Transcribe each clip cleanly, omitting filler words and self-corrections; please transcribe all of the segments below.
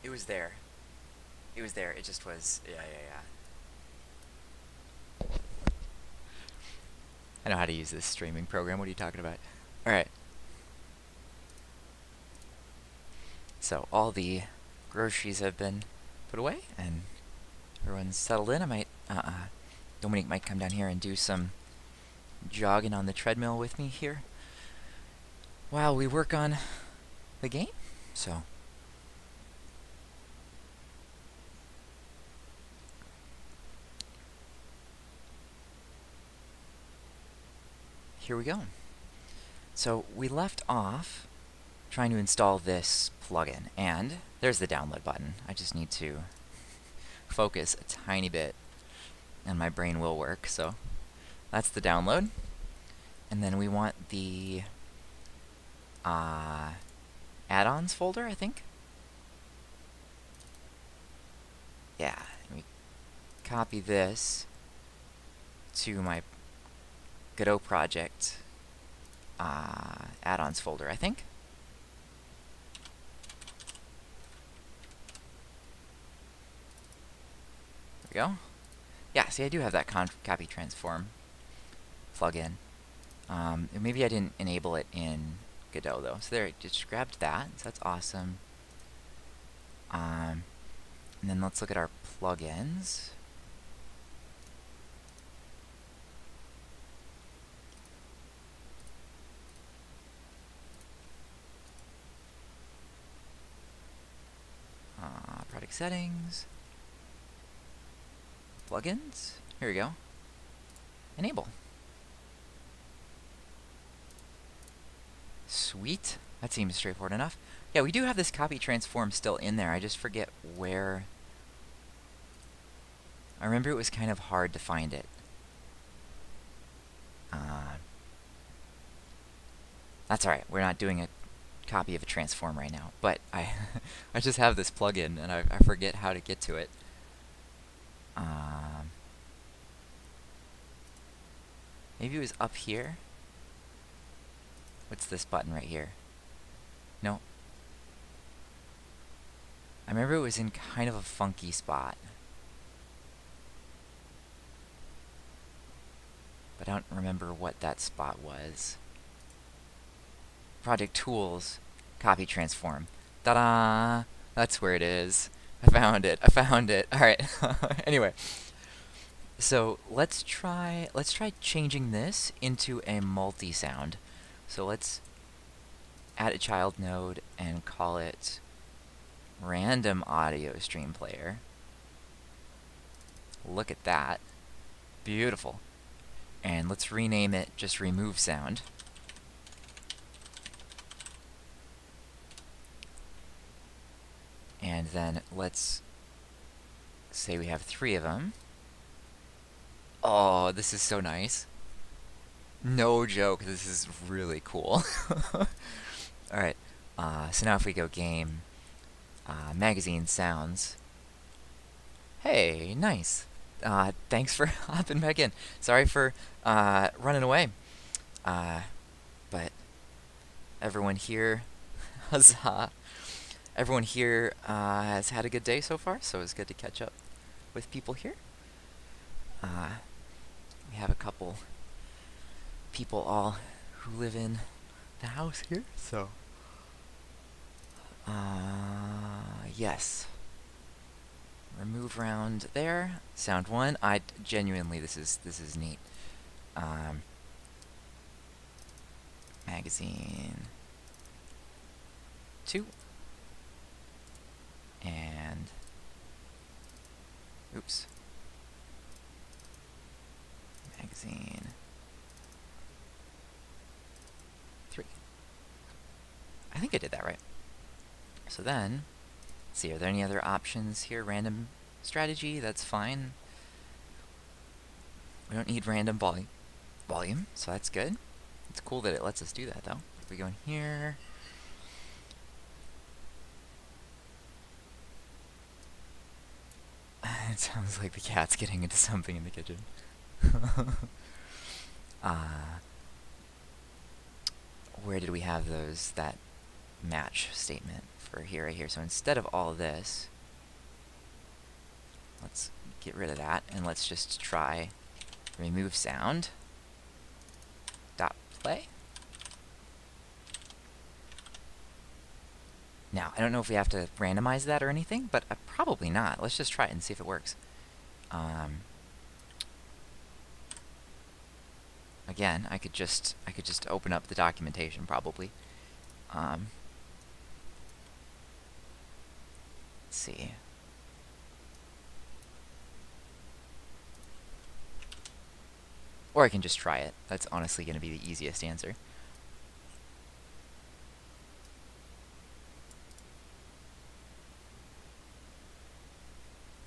It was there. It was there. It just was. Yeah, yeah, yeah. I know how to use this streaming program. What are you talking about? All right. So all the groceries have been put away, and everyone's settled in. I might. Dominique might come down here and do some jogging on the treadmill with me here while we work on the game. So here we go. So we left off trying to install this plugin, and there's the download button. I just need to focus a tiny bit, and my brain will work. So that's the download, and then we want the add-ons folder, I think. Yeah, we copy this to my Godot project add-ons folder, I think. There we go. Yeah, see, I do have that copy transform plugin. Maybe I didn't enable it in Godot though. So there, I just grabbed that. So that's awesome. And then let's look at our plugins. Product settings. Plugins. Here we go. Enable. Sweet. That seems straightforward enough. Yeah, we do have this copy transform still in there. I just forget where. I remember it was kind of hard to find it. That's alright. We're not doing a copy of a transform right now. But I I just have this plugin and I forget how to get to it. Maybe it was up here. What's this button right here? No. I remember it was in kind of a funky spot. But I don't remember what that spot was. Project Tools, Copy Transform. Ta-da! That's where it is. I found it. I found it. All right. Anyway, so let's try changing this into a multi-sound. So let's add a child node and call it Random Audio Stream Player. Look at that. Beautiful. And let's rename it just Remove Sound. And then let's say we have 3 of them. Oh, this is so nice. No joke, this is really cool. Alright, so now if we go game, magazine sounds. Hey, nice. Thanks for hopping back in. Sorry for running away. But everyone here huzzah. Everyone here has had a good day so far, so it's good to catch up with people here. We have a couple people all who live in the house here, so yes. Remove round there. Sound 1. I genuinely, this is neat. Magazine 2. And oops. Magazine 3. I think I did that right. So then, let's see, are there any other options here? Random strategy, that's fine. We don't need random volume, so that's good. It's cool that it lets us do that, though. If we go in here, it sounds like the cat's getting into something in the kitchen. Where did we have those? That match statement for here, right here. So instead of all this, let's get rid of that, and let's just try remove sound dot play. Now, I don't know if we have to randomize that or anything, but probably not. Let's just try it and see if it works. Again, I could just open up the documentation probably. Let's see. Or I can just try it. That's honestly going to be the easiest answer.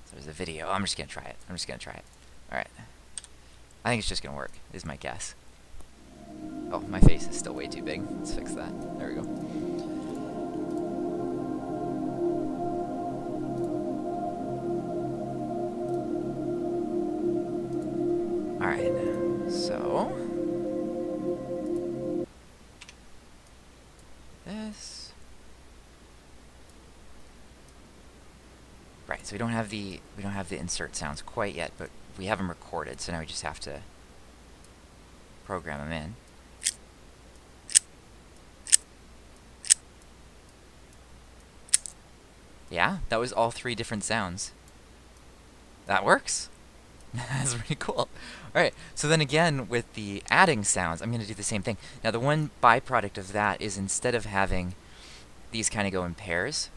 So there's a video. I'm just going to try it. Alright. I think it's just going to work, is my guess. Oh, my face is still way too big. Let's fix that. There we go. Alright, so this. Right, so we don't have the insert sounds quite yet, but we have them recorded, so now we just have to program them in. Yeah, that was all 3 different sounds. That works. That's pretty cool. Alright, so then again, with the adding sounds, I'm going to do the same thing. Now, the one byproduct of that is instead of having these kind of go in pairs,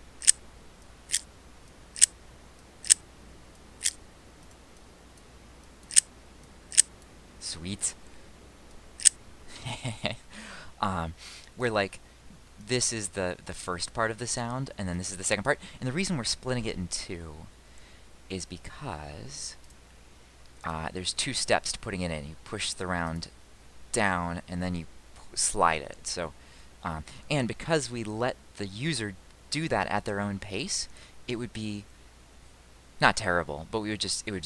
sweet, where like this is the first part of the sound, and then this is the second part. And the reason we're splitting it in 2 is because there's 2 steps to putting it in. You push the round down, and then you slide it. So, and because we let the user do that at their own pace, it would be not terrible, but it would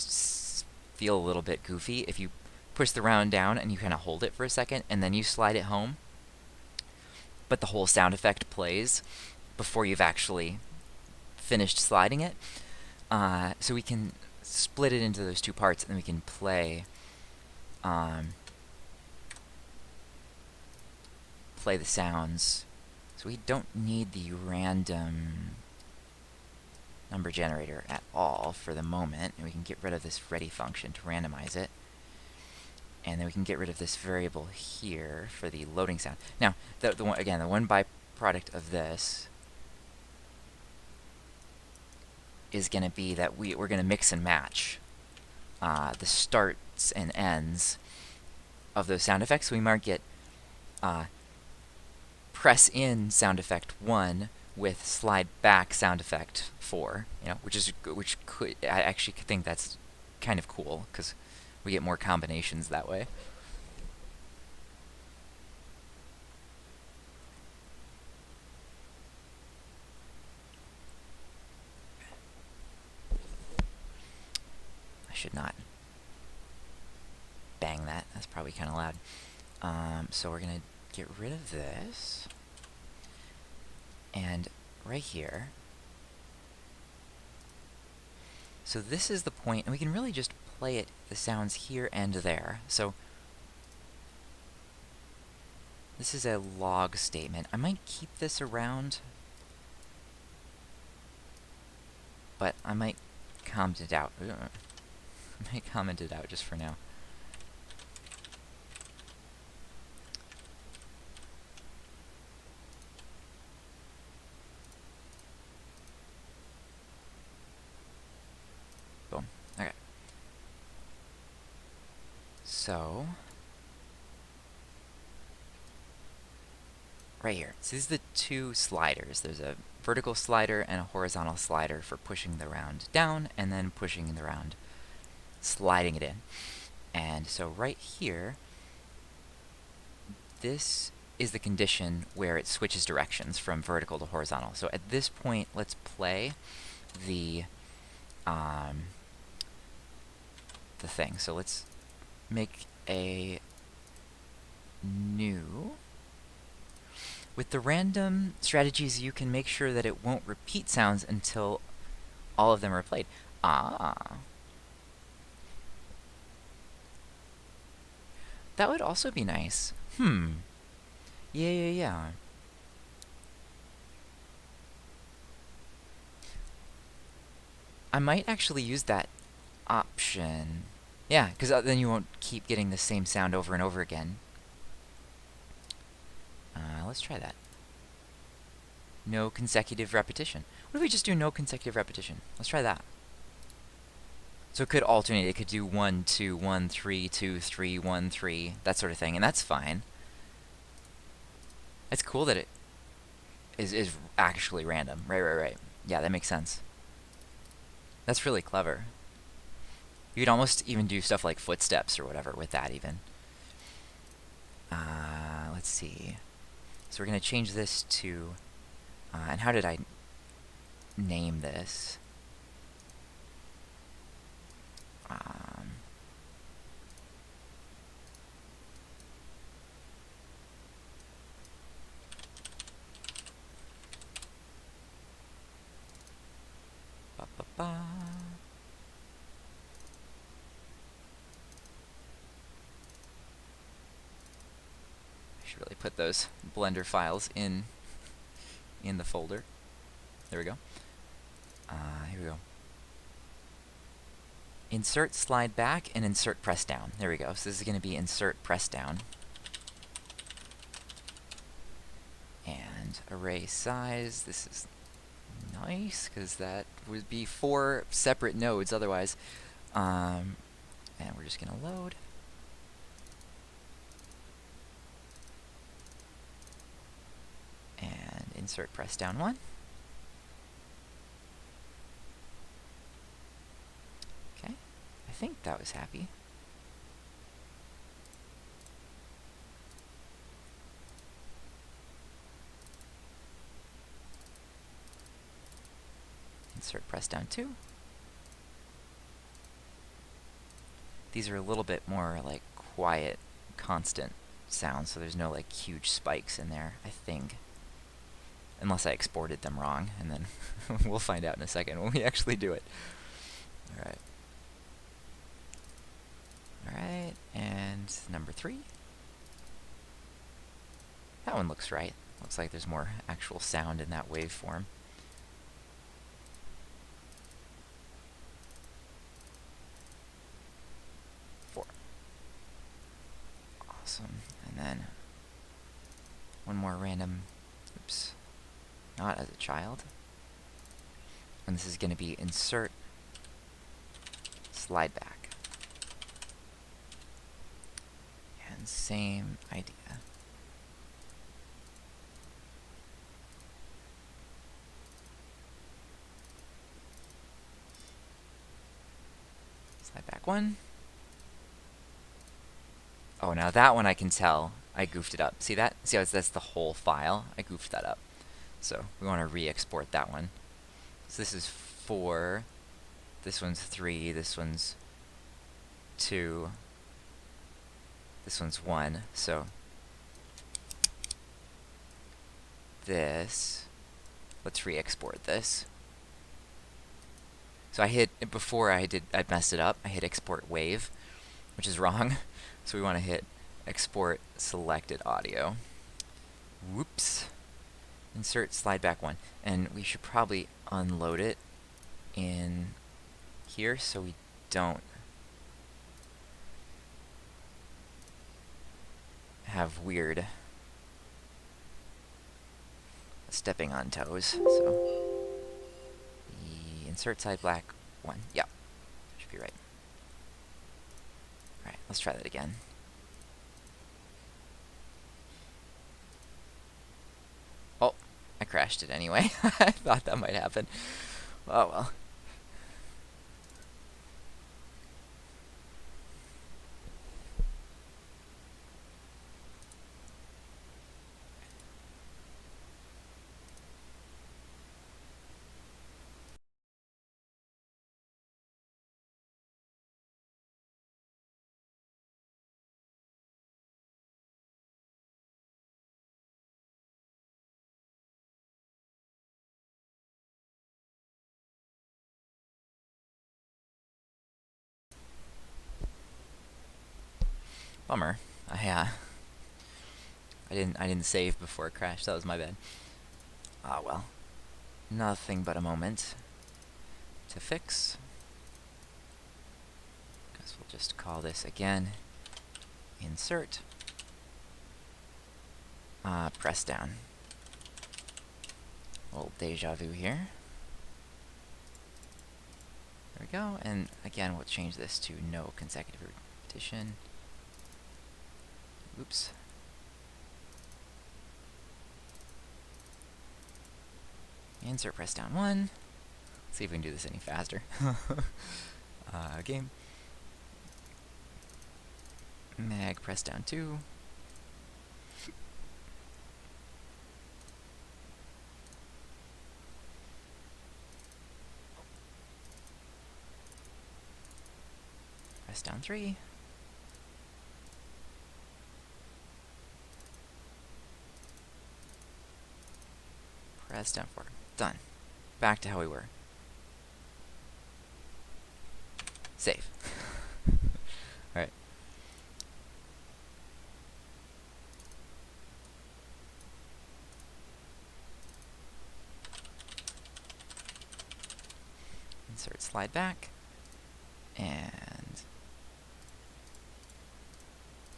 feel a little bit goofy if you push the round down and you kind of hold it for a second, and then you slide it home. But the whole sound effect plays before you've actually finished sliding it. So we can split it into those 2 parts, and then we can play play the sounds. So we don't need the random number generator at all for the moment, and we can get rid of this ready function to randomize it. And then we can get rid of this variable here for the loading sound. Now, the one byproduct of this is going to be that we're going to mix and match the starts and ends of those sound effects. So we might get press in sound effect 1 with slide back sound effect 4. You know, I actually think that's kind of cool because we get more combinations that way. I should not bang that. That's probably kind of loud. So we're going to get rid of this. And right here. So this is the point, and we can really just play it, the sounds here and there. So this is a log statement. I might keep this around, but I might comment it out. I might comment it out just for now. Boom. Okay. So right here. So these are the 2 sliders. There's a vertical slider and a horizontal slider for pushing the round down and then pushing the round, sliding it in. And so right here, this is the condition where it switches directions from vertical to horizontal. So at this point, let's play the thing. So let's make a new With the random strategies, you can make sure that it won't repeat sounds until all of them are played. Ah. That would also be nice. Hmm. Yeah. I might actually use that option. Yeah, because then you won't keep getting the same sound over and over again. Let's try that. No consecutive repetition. What if we just do no consecutive repetition? Let's try that. So it could alternate. It could do 1, 2, 1, 3, 2, 3, 1, 3, that sort of thing, and that's fine. It's cool that it is actually random. Right. Yeah, that makes sense. That's really clever. You could almost even do stuff like footsteps or whatever with that even. Let's see. So we're going to change this to... and how did I name this? Ba, ba, ba. I should really put those Blender files in the folder. There we go. Here we go. Insert slide back and insert press down. There we go. So this is going to be insert press down. And array size. This is nice because that would be 4 separate nodes otherwise. And we're just going to load. And insert press down 1. Okay. I think that was happy. Insert press down 2. These are a little bit more like quiet, constant sounds, so there's no like huge spikes in there, I think. Unless I exported them wrong, and then we'll find out in a second when we actually do it. Alright. Alright, and number 3. That one looks right. Looks like there's more actual sound in that waveform. Awesome. And then one more random, oops, not as a child. And this is going to be insert slide back. And same idea. Slide back 1. Oh, now that one I can tell I goofed it up. See that? See how that's the whole file? I goofed that up. So we want to re-export that one. So this is 4. This one's 3. This one's 2. This one's 1. So this, let's re-export this. So I hit, before I messed it up. I hit export wave, which is wrong. So we want to hit export selected audio. Whoops. Insert slide back 1. And we should probably unload it in here so we don't have weird stepping on toes. So the insert slide back 1. Yeah, should be right. Alright, let's try that again. Oh, I crashed it anyway. I thought that might happen. Oh well. Bummer. I didn't save before it crashed. That was my bad. Ah well. Nothing but a moment to fix. Guess we'll just call this again insert. Press down. A little deja vu here. There we go. And again, we'll change this to no consecutive repetition. Oops. Insert press down 1. Let's see if we can do this any faster. Game. Mag press down 2. Press down 3. Press down 4. Done. Back to how we were. Save. Alright. Insert slide back. And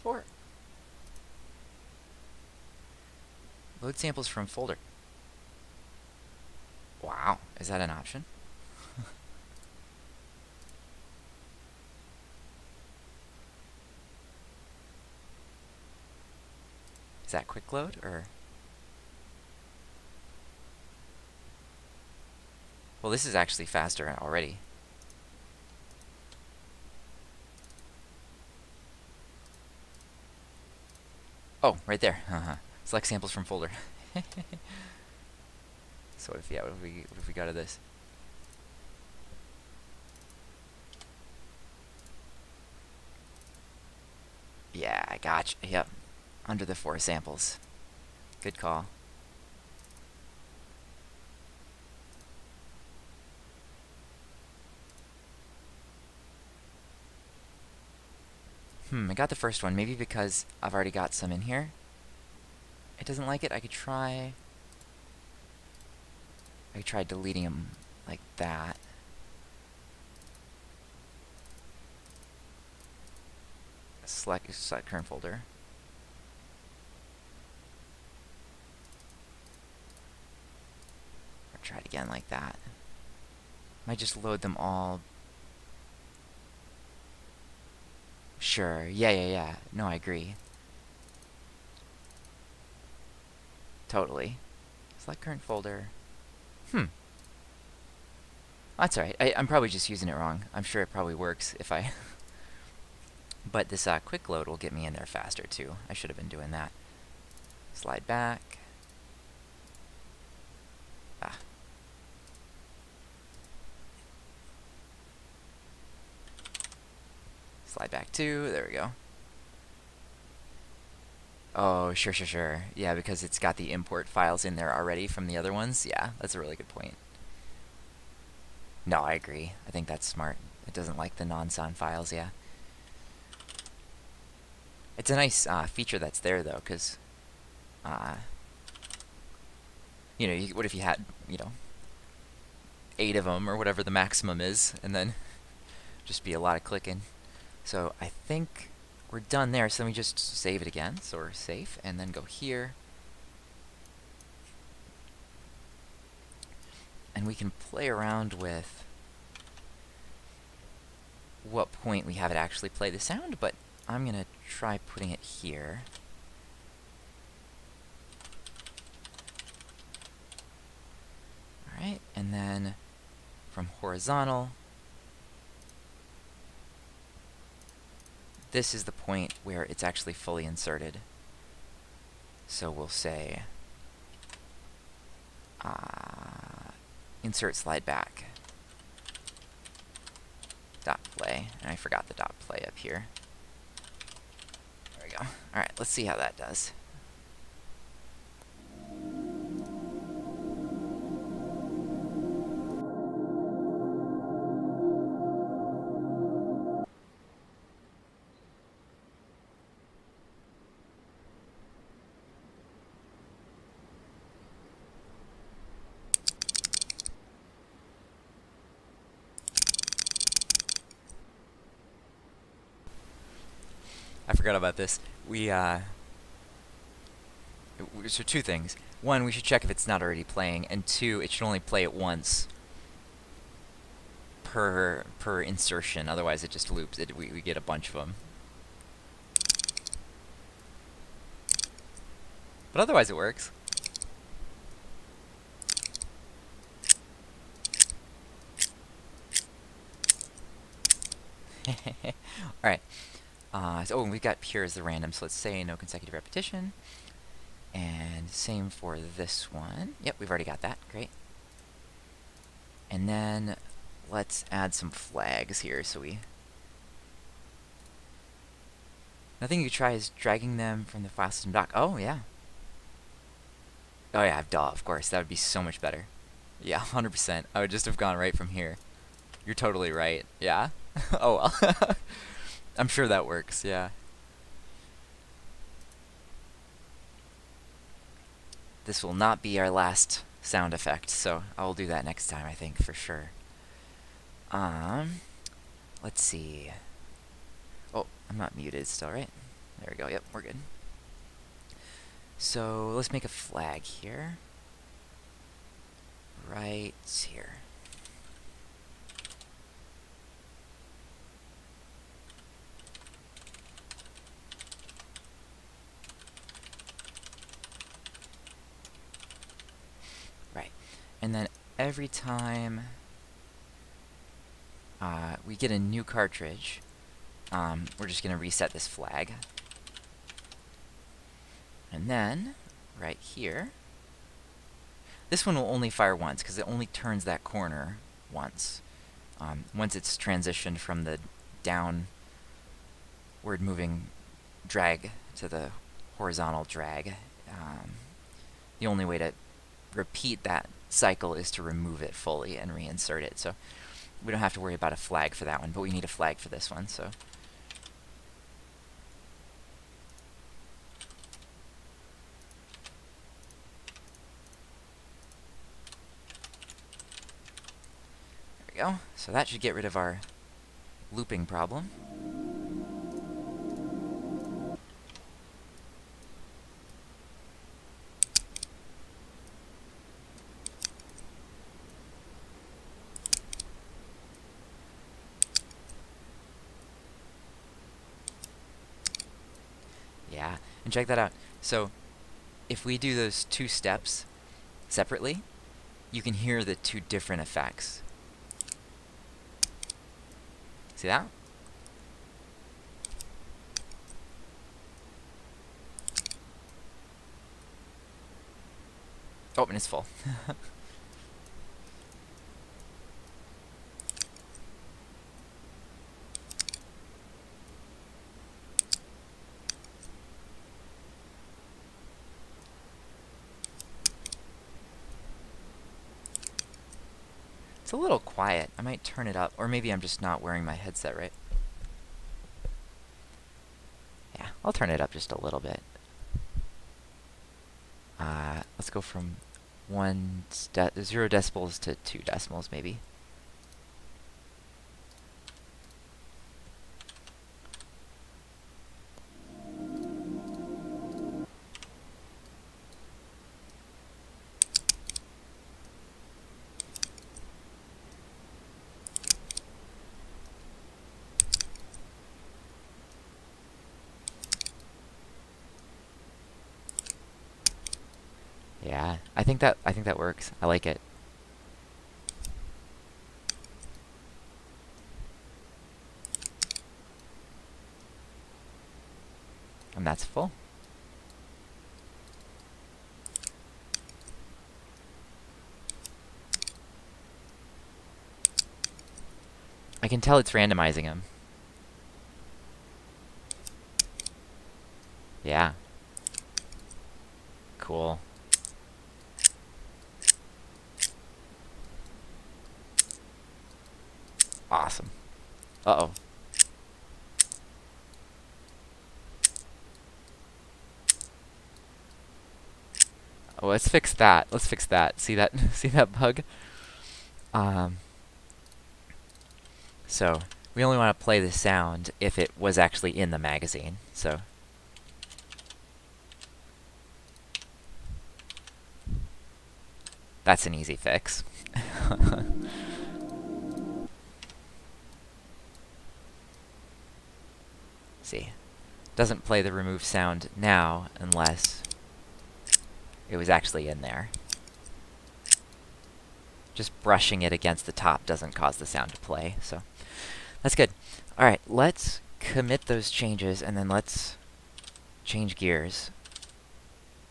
4. Load samples from folder. Wow, is that an option? Is that quick load or? Well, this is actually faster already. Oh, right there. Select samples from folder. So what if we go to this? Yeah, I gotcha. Yep. Under the 4 samples. Good call. I got the first one. Maybe because I've already got some in here. It doesn't like it. I could try deleting them like that. Select current folder. Or try it again like that. Might just load them all. Sure. Yeah. No, I agree. Totally. Select current folder. That's alright. I'm probably just using it wrong. I'm sure it probably works if I... But this quick load will get me in there faster too. I should have been doing that. Slide back. Slide back 2. There we go. Oh, sure. Yeah, because it's got the import files in there already from the other ones. Yeah, that's a really good point. No, I agree. I think that's smart. It doesn't like the non-sound files, yeah. It's a nice feature that's there, though, because, you know, what if you had, 8 of them, or whatever the maximum is, and then just be a lot of clicking. So I think we're done there, so let me just save it again. So we're safe, and then go here. And we can play around with what point we have it actually play the sound, but I'm going to try putting it here. Alright, and then from horizontal, this is the point where it's actually fully inserted. So we'll say insert slide back. Dot play. And I forgot the dot play up here. There we go. Alright, let's see how that does. I forgot about this. So two things. One, we should check if it's not already playing, and two, it should only play it once per insertion. Otherwise, it just loops. We get a bunch of them. But otherwise, it works. Alright. Oh, and we've got pure as the random, so let's say no consecutive repetition. And same for this one. Yep, we've already got that. Great. And then let's add some flags here so we... Nothing you could try is dragging them from the file system dock. Oh, yeah. Oh, yeah, duh, of course. That would be so much better. Yeah, 100%. I would just have gone right from here. You're totally right. Yeah? Oh, well. I'm sure that works, yeah. This will not be our last sound effect, so I'll do that next time, I think, for sure. Let's see. Oh, I'm not muted still, right? There we go. Yep, we're good. So let's make a flag here. Right here. Right. And then every time we get a new cartridge, we're just going to reset this flag. And then, right here, this one will only fire once, because it only turns that corner once. Once it's transitioned from the downward moving drag to the horizontal drag, the only way to repeat that cycle is to remove it fully and reinsert it. So we don't have to worry about a flag for that one, but we need a flag for this one. So there we go. So that should get rid of our looping problem. Yeah, and check that out. So if we do those two steps separately, you can hear the two different effects. See that? Oh, and it's full. It's a little quiet. I might turn it up, or maybe I'm just not wearing my headset right. Yeah, I'll turn it up just a little bit. Let's go from 0 decibels to 2 decibels, maybe. Yeah, I think that works. I like it. And that's full. I can tell it's randomizing them. Yeah. Cool. Awesome. Uh-oh. Oh, let's fix that. Let's fix that. See that? See that bug? So we only want to play the sound if it was actually in the magazine. So that's an easy fix. See, doesn't play the remove sound now unless it was actually in there. Just brushing it against the top doesn't cause the sound to play, so that's good. All right, let's commit those changes, and then let's change gears.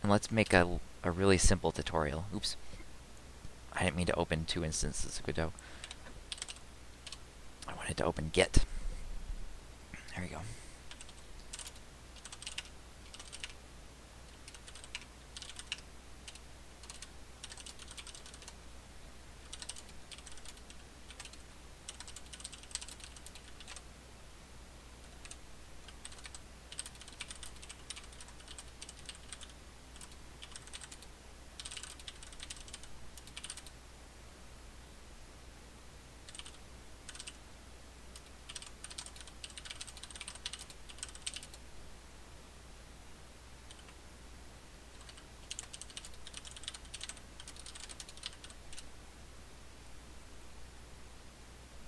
And let's make a really simple tutorial. Oops. I didn't mean to open two instances of Godot. I wanted to open Git. There we go.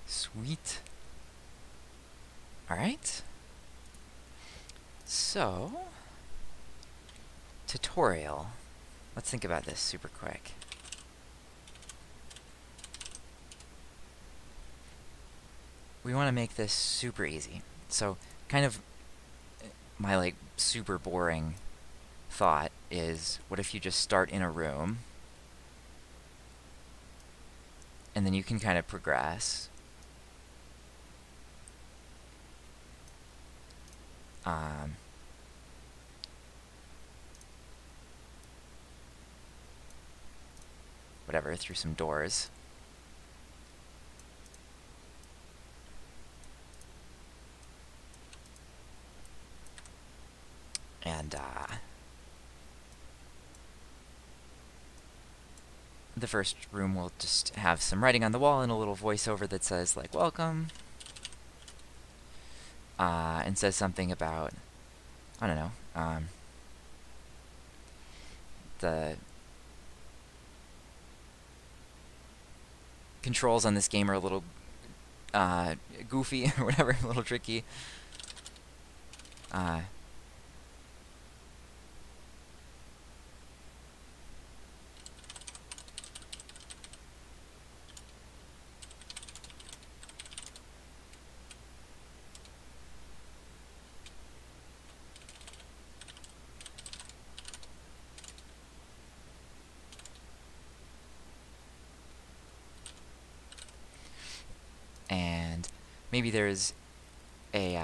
Sweet. All right. So, tutorial. Let's think about this super quick. We want to make this super easy. So, kind of my like super boring thought is, what if you just start in a room and then you can kind of progress. Whatever, through some doors. And the first room will just have some writing on the wall and a little voiceover that says, like, welcome. And says something about, I don't know, the controls on this game are a little goofy or whatever, a little tricky. And maybe there's a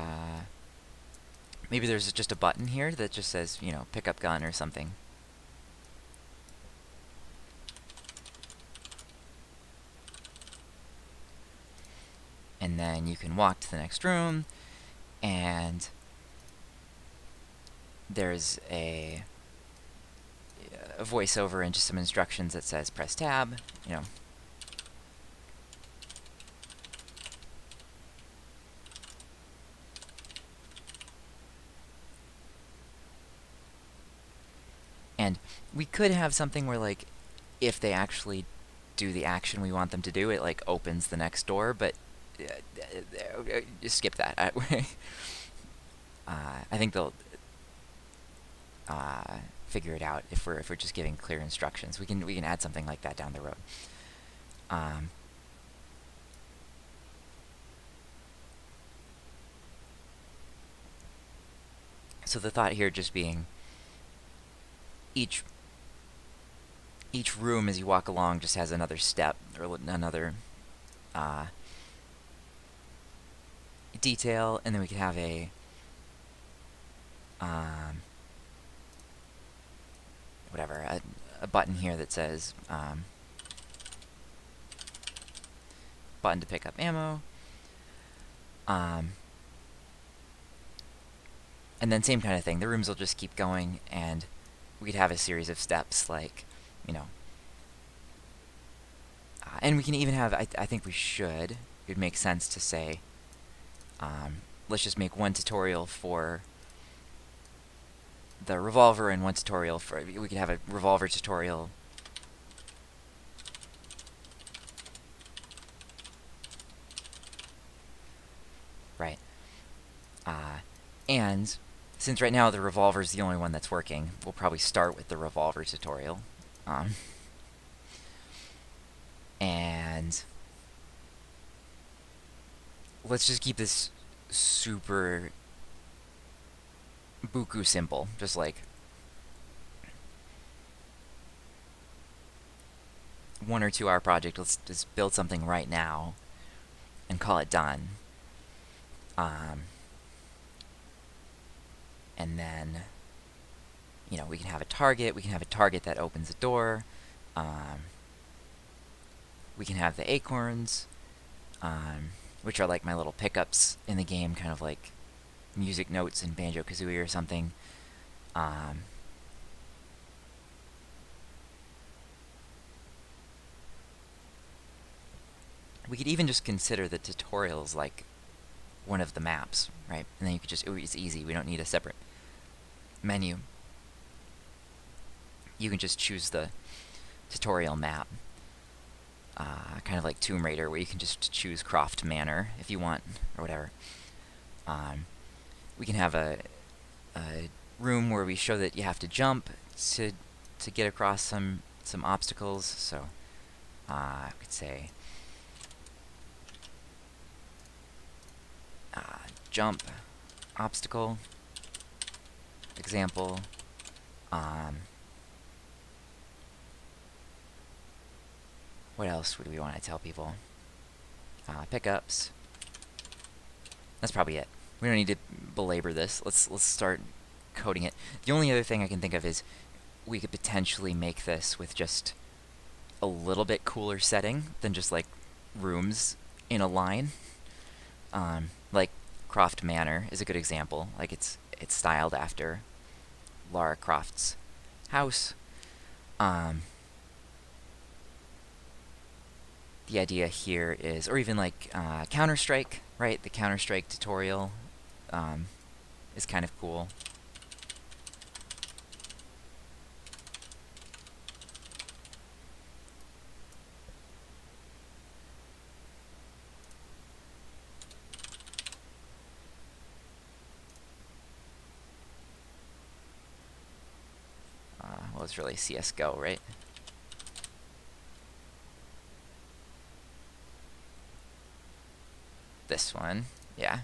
maybe there's just a button here that just says, you know, pick up gun or something. And then you can walk to the next room, and there's a voiceover and just some instructions that says press tab, you know. And we could have something where, like, if they actually do the action we want them to do, it, like, opens the next door, but just skip that. I think they'll figure it out if we're just giving clear instructions. We can add something like that down the road. So the thought here just being each room as you walk along just has another step or another detail, and then we could have a whatever, a button here that says button to pick up ammo. And then same kind of thing. The rooms will just keep going, and we could have a series of steps, like, you know. And we can even have, I think we should, it would make sense to say, let's just make one tutorial for the revolver and one tutorial for, we could have a revolver tutorial. Right. And since right now the revolver is the only one that's working, we'll probably start with the revolver tutorial. And let's just keep this super buku simple, just like 1 or 2 hour project. Let's just build something right now and call it done. And then, you know, we can have a target. We can have a target that opens a door. We can have the acorns, which are like my little pickups in the game, kind of like music notes in Banjo-Kazooie or something. We could even just consider the tutorials like one of the maps, right? And then you could just, it's easy. We don't need a separate menu. You can just choose the tutorial map. Kind of like Tomb Raider, where you can just choose Croft Manor if you want, or whatever. We can have a room where we show that you have to jump to get across some obstacles. So I could say jump obstacle example. What else would we want to tell people? Pickups. That's probably it. We don't need to belabor this. Let's start coding it. The only other thing I can think of is we could potentially make this with just a little bit cooler setting than just like rooms in a line. Like Croft Manor is a good example. Like it's styled after Lara Croft's house. The idea here is, or even like Counter-Strike, right? The Counter-Strike tutorial is kind of cool. Well, it's really CSGO, right? This one, yeah.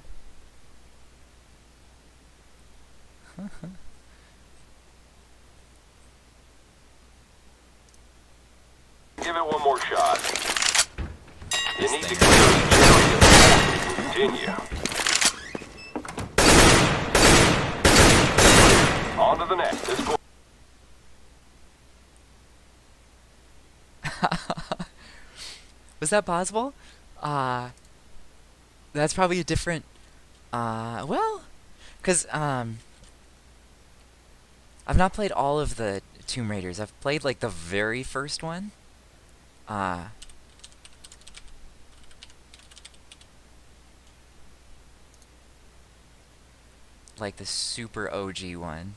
Give it one more shot. You This need to thing. continue. On to the next. This Was that possible? That's probably a different, well, because, I've not played all of the Tomb Raiders. I've played, like, the very first one. Like the super OG one.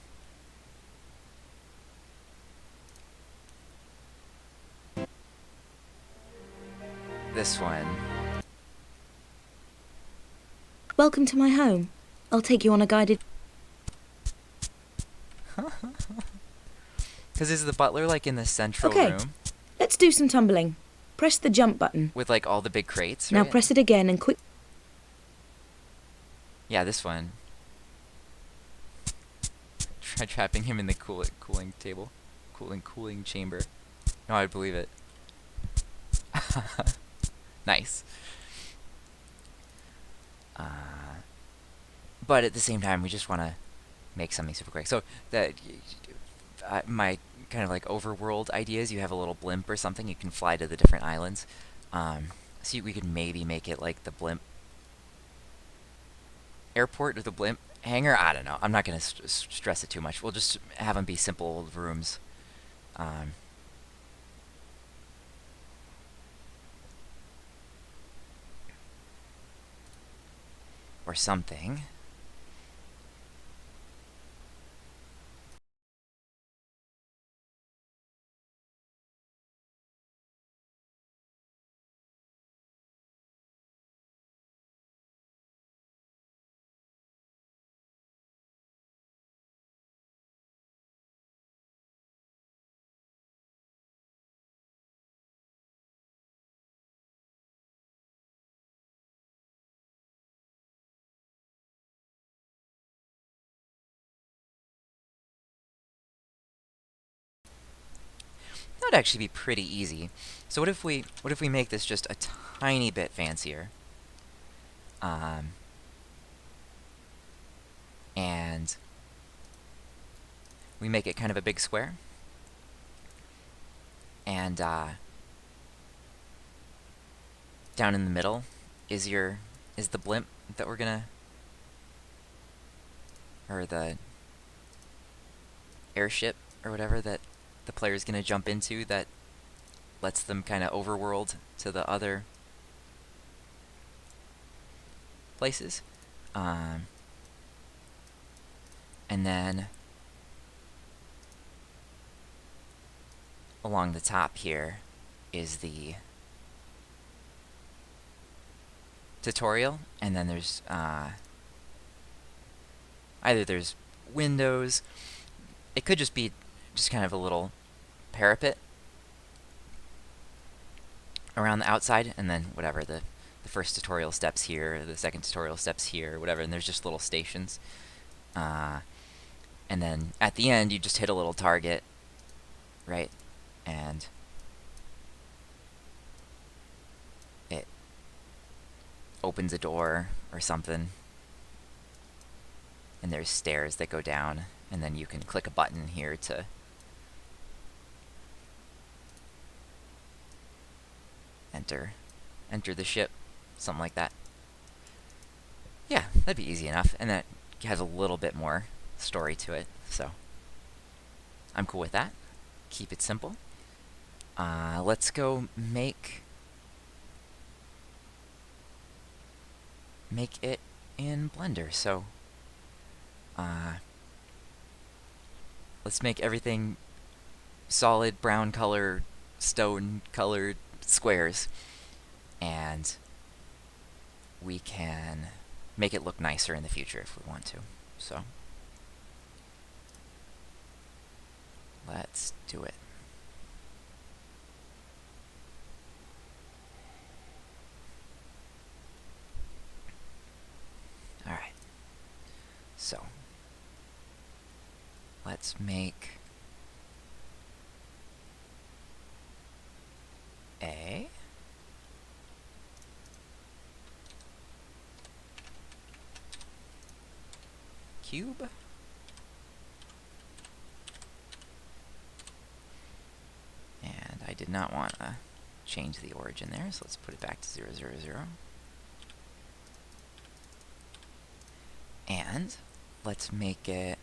This one. Welcome to my home. I'll take you on a guided... Because is the butler, like, in the central Okay. room? Let's do some tumbling. Press the jump button. With, like, all the big crates, Now right? press it again and quick... Yeah, this one. Try trapping him in the cooling table. Cooling chamber. No, I'd believe it. Nice. But at the same time, we just want to make something super quick. So that my kind of like overworld ideas, you have a little blimp or something. You can fly to the different islands. So we could maybe make it like the blimp airport or the blimp hangar. I don't know. I'm not going to stress it too much. We'll just have them be simple rooms. Or or something. That would actually be pretty easy. So what if we make this just a tiny bit fancier? And we make it kind of a big square. And down in the middle is the blimp that we're gonna, or the airship or whatever that the player's gonna jump into that lets them kind of overworld to the other places. And then along the top here is the tutorial, and then there's either there's windows. It could just be just kind of a little parapet around the outside, and then whatever the first tutorial steps here, the second tutorial steps here, whatever, and there's just little stations. And then at the end, you just hit a little target, right? And it opens a door or something. And there's stairs that go down, and then you can click a button here to enter the ship, something like that. Yeah, that'd be easy enough, and that has a little bit more story to it, so I'm cool with that. Keep it simple. Let's go make it in Blender. So let's make everything solid brown color, stone colored squares, and we can make it look nicer in the future if we want to. So let's do it. All right. So let's make a cube. And I did not want to change the origin there, so let's put it back to 0, 0, 0. And let's make it,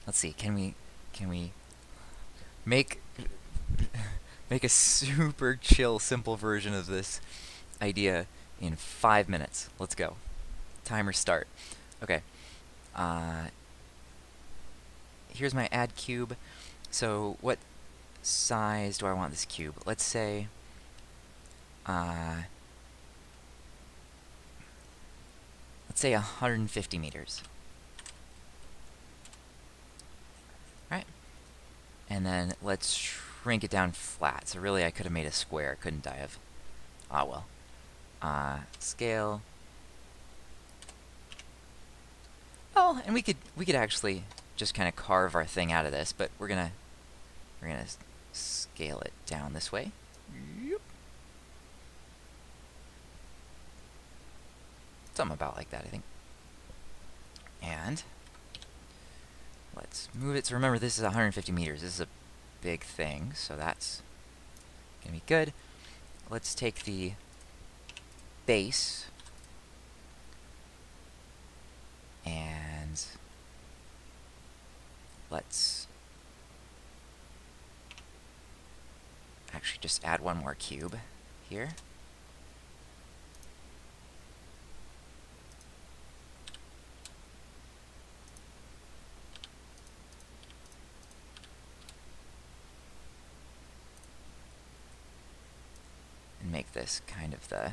let's see, can we make a super chill, simple version of this idea in 5 minutes? Let's go. Timer start. Okay. Here's my add cube. So what size do I want this cube? Let's say let's say 150 meters. Right? And then let's shrink it down flat. So really I could have made a square, couldn't I have? Ah well. Scale. Oh, and we could actually just kind of carve our thing out of this, but we're gonna scale it down this way. Yep. Something about like that, I think. And let's move it. So remember, this is 150 meters. This is a big thing, so that's gonna be good. Let's take the base and let's actually just add one more cube here. make this kind of the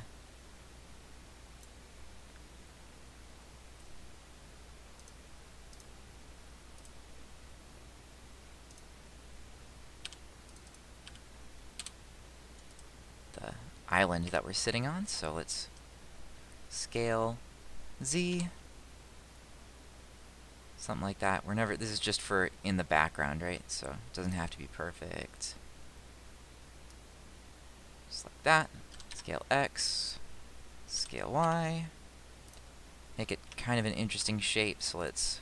island that we're sitting on. So let's scale Z, something like that. This is just for in the background, right? So it doesn't have to be perfect. Just like that. Scale X, scale Y. Make it kind of an interesting shape, so let's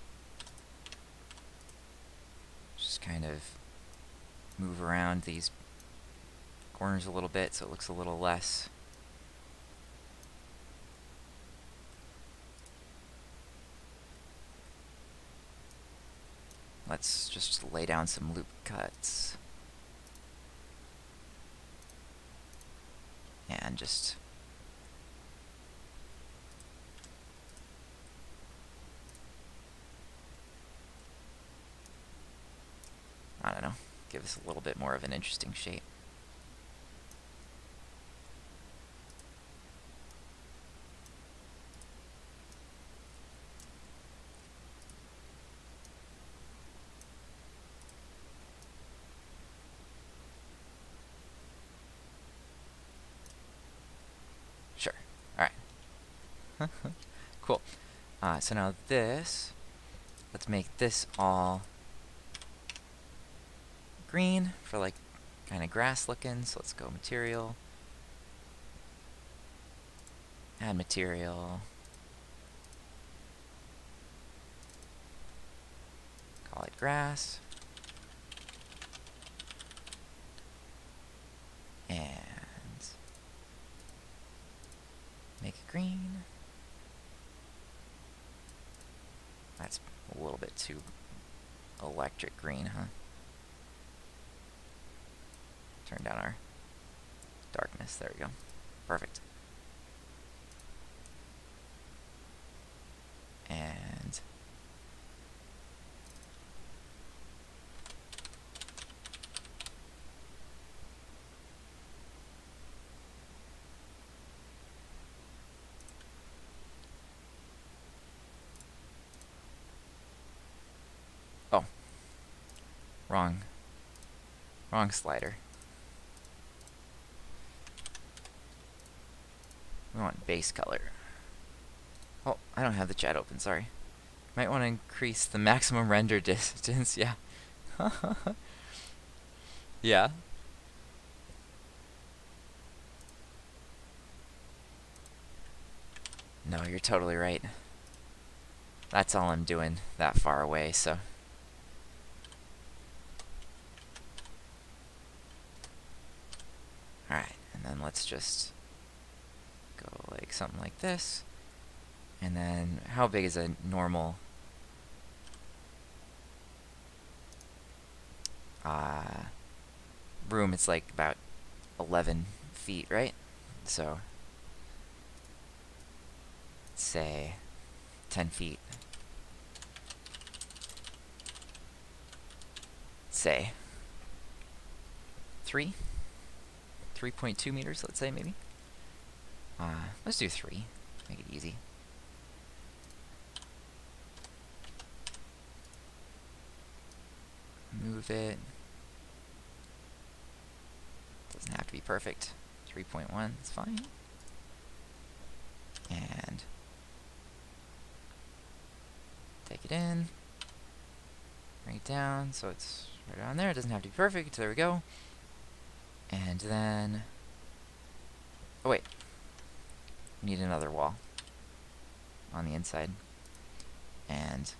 just kind of move around these corners a little bit so it looks a little less let's just lay down some loop cuts and just I don't know, give us a little bit more of an interesting shape. Sure. Alright. Cool. So now this, let's make this all green for like kind of grass looking. So let's go material, add material, call it grass, and make it green. That's a little bit too electric green, huh? Turn down our darkness. There we go. Perfect. And oh, wrong slider. We want base color. Oh, I don't have the chat open, sorry. Might want to increase the maximum render distance, yeah. Yeah. No, you're totally right. That's all I'm doing that far away, so. Alright, and then let's just go like something like this. And then how big is a normal room? It's like about 11 feet, right? So say 10 feet. Say 3.2 meters, let's say, maybe. Let's do 3. Make it easy. Move it. Doesn't have to be perfect. 3.1 is fine. And take it in. Bring it down so it's right around there. It doesn't have to be perfect. There we go. And then, oh wait, we need another wall on the inside. And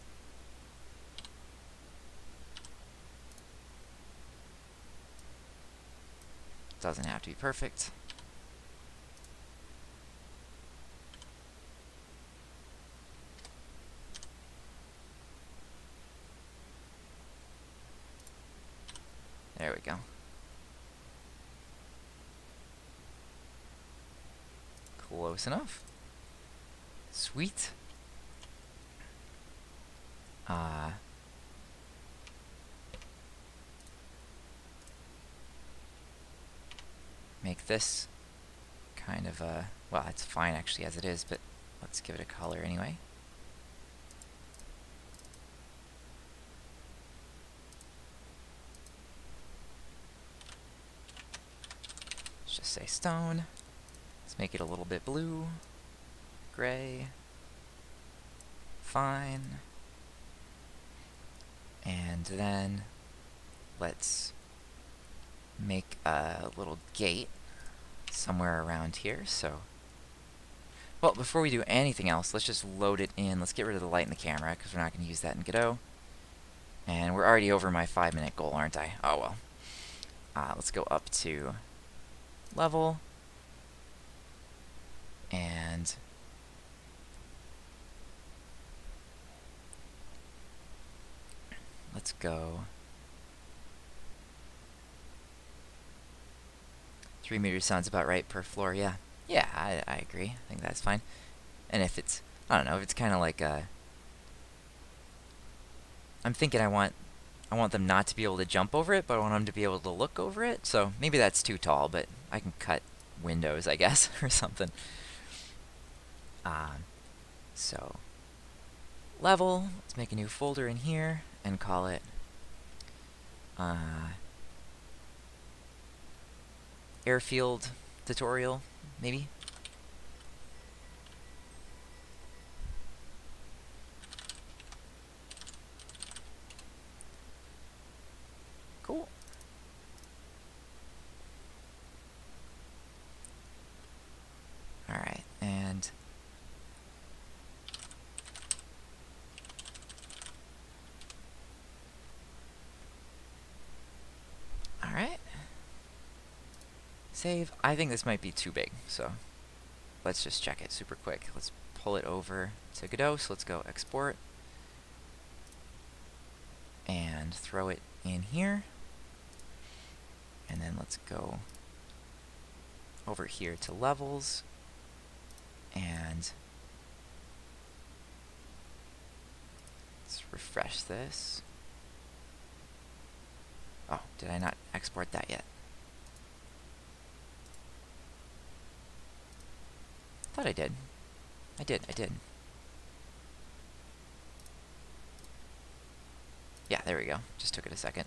doesn't have to be perfect. There we go. Close enough. Sweet. Make this kind of a, well, it's fine actually as it is, but let's give it a color anyway. Let's just say stone. Let's make it a little bit blue, gray, fine. And then let's make a little gate somewhere around here. So, well, before we do anything else, let's just load it in. Let's get rid of the light in the camera because we're not going to use that in Godot. And we're already over my 5-minute goal, aren't I? Oh well. Let's go up to level. And let's go 3 meters sounds about right per floor. Yeah, I agree. I think that's fine. And if it's, I don't know, if it's kind of like a, I'm thinking I want them not to be able to jump over it, but I want them to be able to look over it. So maybe that's too tall, but I can cut windows, I guess, or something. So level. Let's make a new folder in here and call it airfield tutorial, maybe. Cool. All right, and all right. Save. I think this might be too big, so let's just check it super quick. Let's pull it over to Godot. So let's go export and throw it in here. And then let's go over here to levels and let's refresh this. Oh, did I not export that yet? Thought I did. I did. Yeah, there we go. Just took it a second.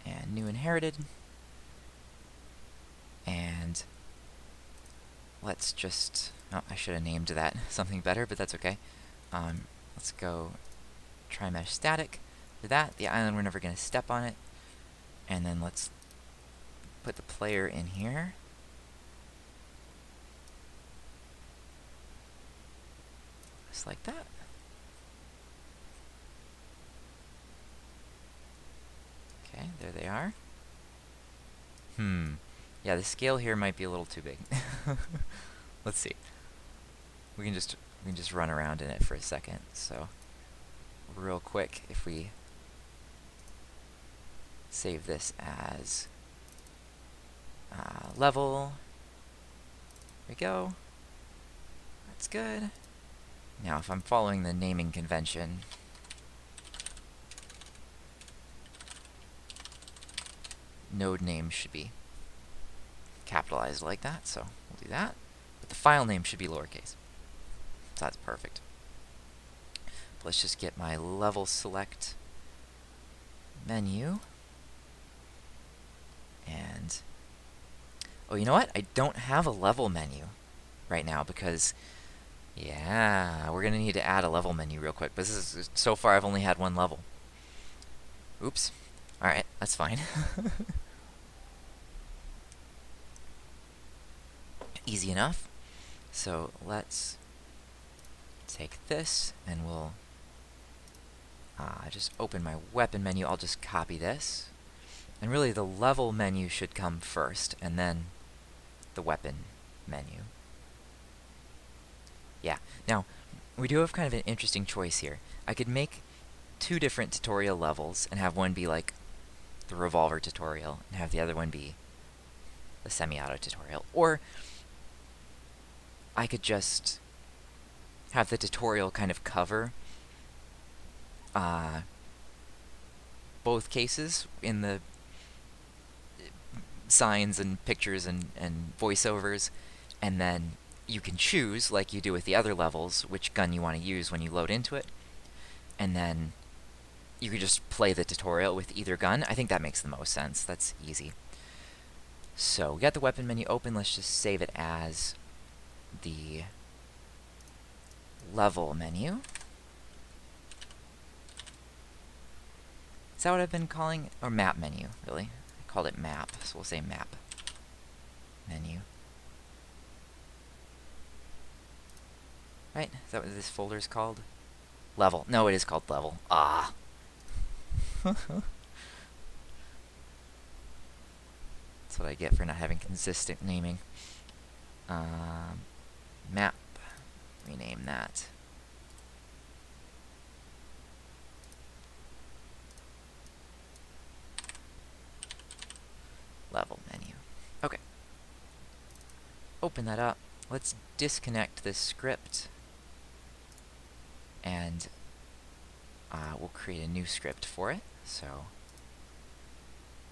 And new inherited. And let's just, oh, I should have named that something better, but that's okay. Let's go try mesh static. For that, the island, we're never going to step on it. And then let's put the player in here. Just like that. Okay, there they are. Yeah, the scale here might be a little too big. Let's see. We can just run around in it for a second. So, real quick, if we save this as level, there we go. That's good. Now, if I'm following the naming convention, node name should be capitalized like that, so we'll do that. But the file name should be lowercase. So that's perfect. But let's just get my level select menu. And, oh, you know what? I don't have a level menu right now because, yeah, we're going to need to add a level menu real quick. But this is, so far I've only had one level. Oops. Alright, that's fine. Easy enough. So let's take this and we'll just open my weapon menu. I'll just copy this. And really the level menu should come first and then the weapon menu. Yeah. Now, we do have kind of an interesting choice here. I could make 2 different tutorial levels and have one be like the revolver tutorial and have the other one be the semi-auto tutorial. Or I could just have the tutorial kind of cover both cases in the signs and pictures and voiceovers, and then you can choose, like you do with the other levels, which gun you want to use when you load into it, and then you could just play the tutorial with either gun. I think that makes the most sense. That's easy. So we got the weapon menu open. Let's just save it as the level menu. Is that what I've been calling? Or map menu, really? I called it map, so we'll say map menu. Right? Is that what this folder is called? Level. No, it is called level. Ah. That's what I get for not having consistent naming. Map. Rename that. Level menu. Okay. Open that up. Let's disconnect this script. And we'll create a new script for it. So,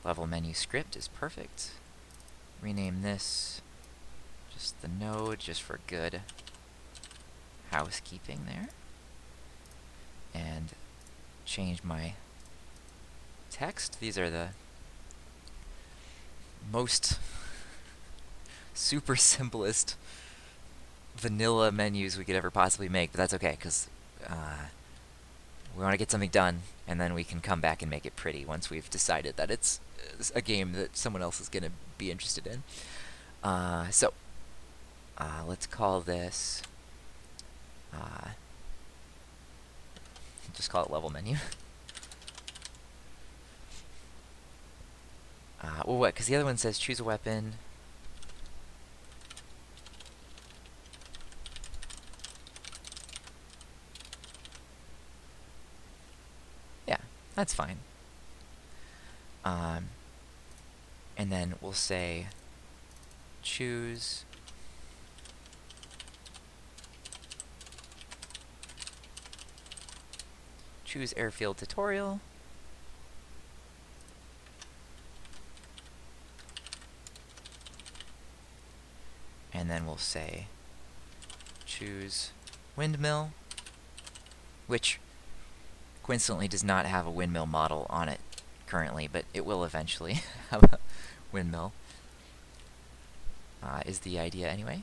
level menu script is perfect. Rename this just the node, just for good housekeeping there. And change my text. These are the most super simplest vanilla menus we could ever possibly make, but that's okay, because we want to get something done, and then we can come back and make it pretty once we've decided that it's a game that someone else is going to be interested in. So, let's call this, just call it level menu. Well, what? Because the other one says choose a weapon. Yeah, that's fine. And then we'll say choose airfield tutorial. And then we'll say choose windmill, which coincidentally does not have a windmill model on it currently, but it will eventually have a windmill, is the idea anyway.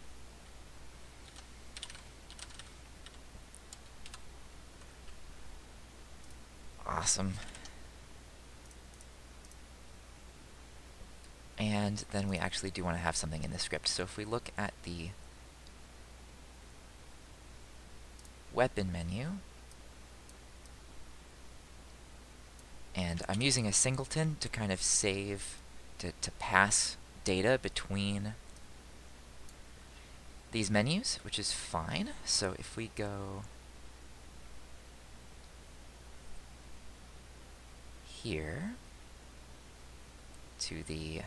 Awesome. And then we actually do want to have something in the script. So if we look at the weapon menu, and I'm using a singleton to kind of save, to pass data between these menus, which is fine. So if we go here to the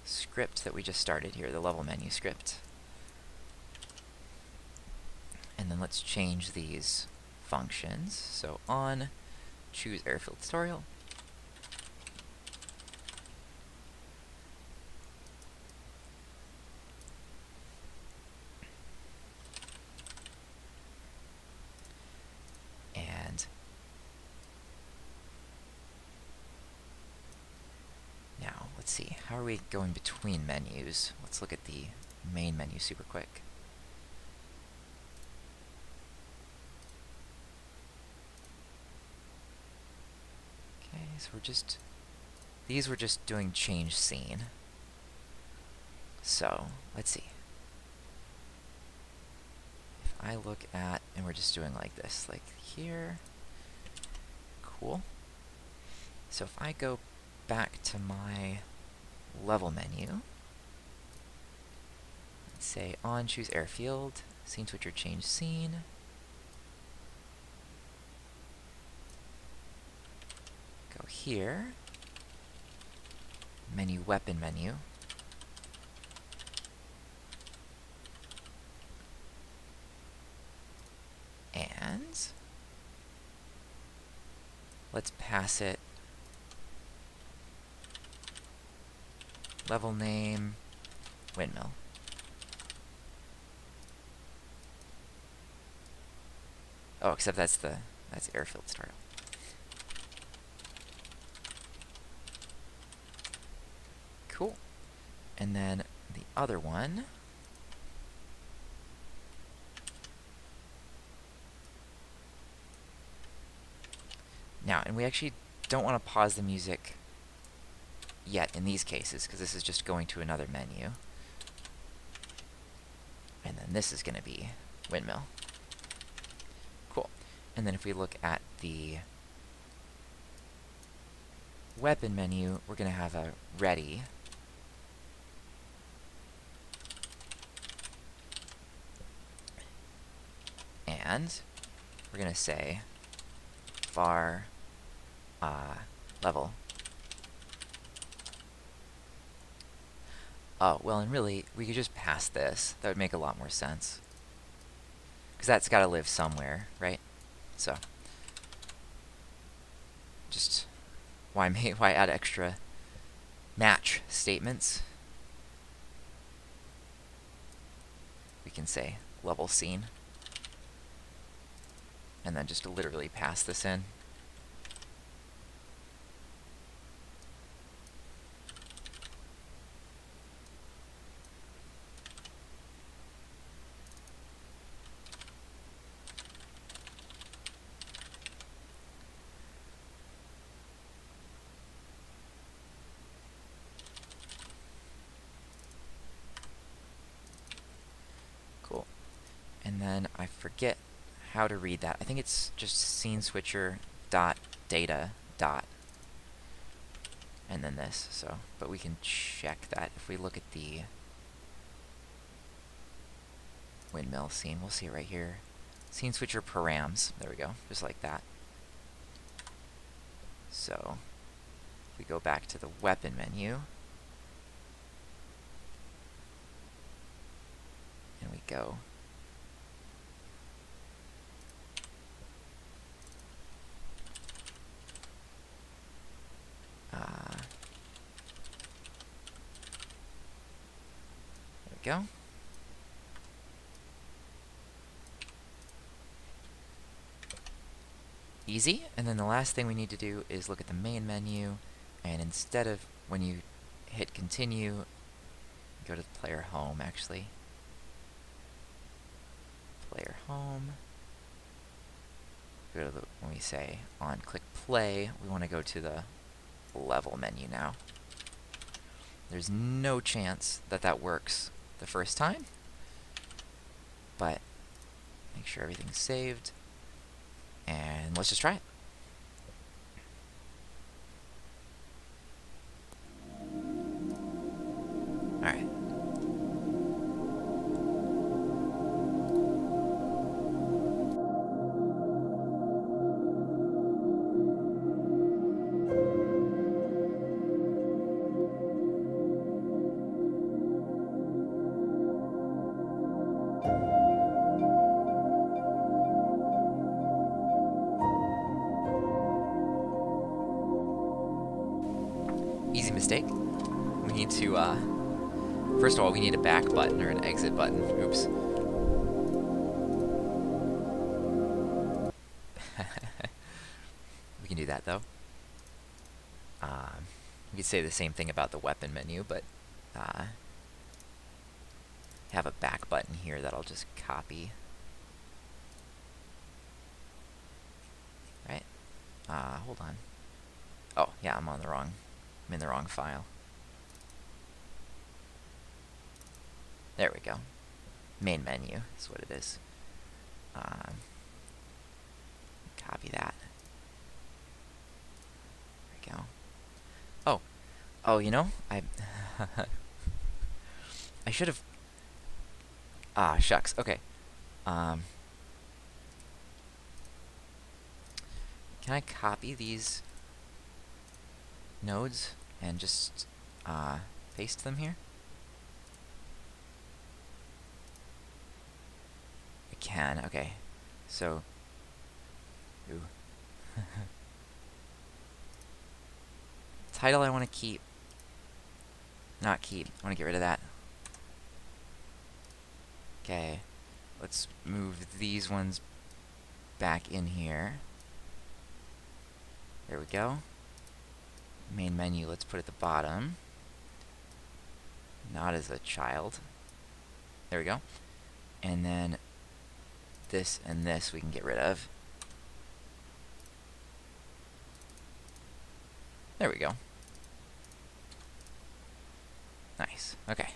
script that we just started here, the level menu script, and then let's change these functions. So on choose airfield tutorial, and now let's see, how are we going between menus? Let's look at the main menu super quick. So we're just, these were just doing change scene. So, let's see. If I look at, and we're just doing like this, like here. Cool. So if I go back to my level menu, let's say on choose airfield, scene switcher change scene. Go here, menu weapon menu, and let's pass it level name windmill. Oh, except that's airfield startup. Cool. And then the other one. Now, and we actually don't want to pause the music yet in these cases, because this is just going to another menu. And then this is going to be windmill. Cool. And then if we look at the weapon menu, we're going to have a ready. And we're going to say var level. Oh, well, and really, we could just pass this. That would make a lot more sense. Because that's got to live somewhere, right? So, just why add extra match statements? We can say level scene. And then just literally pass this in. Cool. And then I forget how to read that. I think it's just scene switcher dot data dot and then this. So, but we can check that if we look at the windmill scene. We'll see it right here. Scene switcher params. There we go. Just like that. So, if we go back to the weapon menu and we go there we go. Easy. And then the last thing we need to do is look at the main menu, and instead of when you hit continue, go to the player home actually. Player home. Go to the, when we say on click play, we want to go to the level menu now. There's no chance that that works the first time, but make sure everything's saved, and let's just try it. Alright. Easy mistake. We need to, first of all, we need a back button or an exit button. Oops. We can do that, though. We could say the same thing about the weapon menu, but have a back button here that I'll just copy. Right? Hold on. Oh, yeah, I'm in the wrong file. There we go. Main menu is what it is. Copy that. There we go. Oh, you know, I should have. Ah, shucks. Okay. Can I copy these nodes and just paste them here? I can. Okay. So. Ooh. Title I want to keep. Not keep. I want to get rid of that. Okay. Let's move these ones back in here. There we go. Main menu, let's put at the bottom. Not as a child. There we go. And then this and this we can get rid of. There we go. Nice. Okay.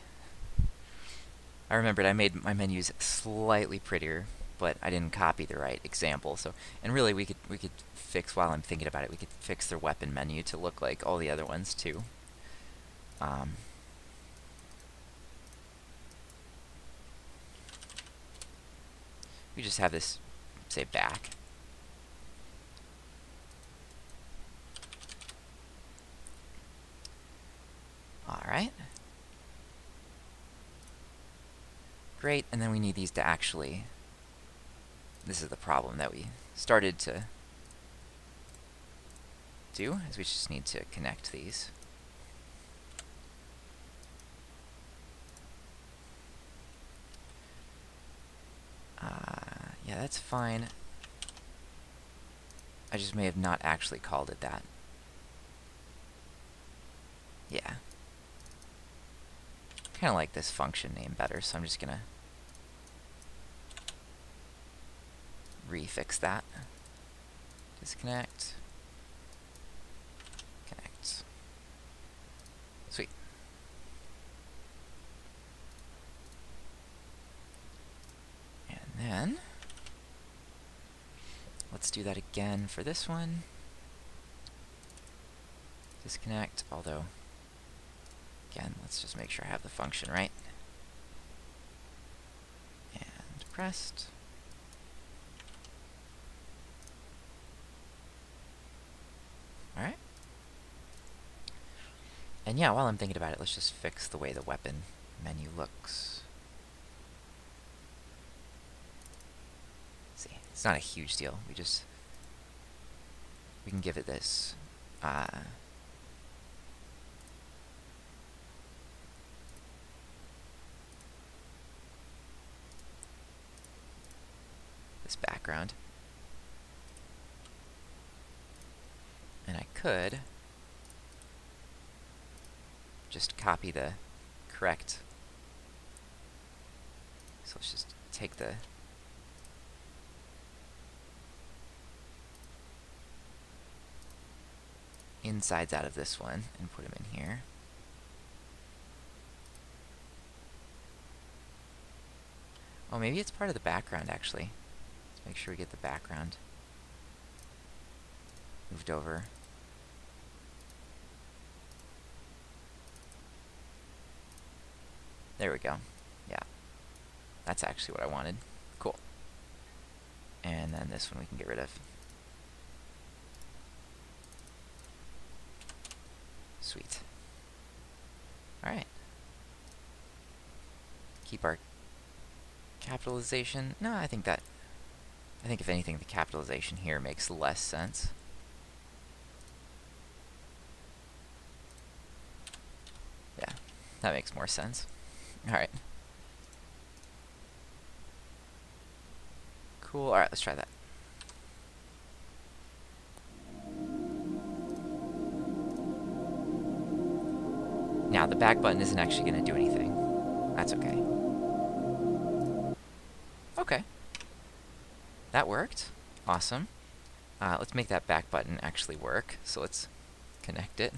I remembered I made my menus slightly prettier, but I didn't copy the right example. So, and really we could fix, while I'm thinking about it, we could fix their weapon menu to look like all the other ones too. We just have this say back. Alright. Great, and then we need these to actually... This is the problem that we started to do, is we just need to connect these. Yeah, that's fine. I just may have not actually called it that. Yeah. Kind of like this function name better, so I'm just gonna refix that. Disconnect. Connect. Sweet. And then let's do that again for this one. Disconnect, although again, let's just make sure I have the function right. And pressed. Alright. And yeah, while I'm thinking about it, let's just fix the way the weapon menu looks. Let's see, it's not a huge deal. We can give it this this background. And I could just copy the correct. So let's just take the insides out of this one and put them in here. Oh, maybe it's part of the background actually. Let's make sure we get the background moved over. There we go. Yeah. That's actually what I wanted. Cool. And then this one we can get rid of. Sweet. Alright. Keep our capitalization. No, I think if anything, the capitalization here makes less sense. Yeah, that makes more sense. Alright. Cool. Alright, let's try that. Now, the back button isn't actually going to do anything. That's okay. Okay. That worked. Awesome. Let's make that back button actually work. So let's connect it.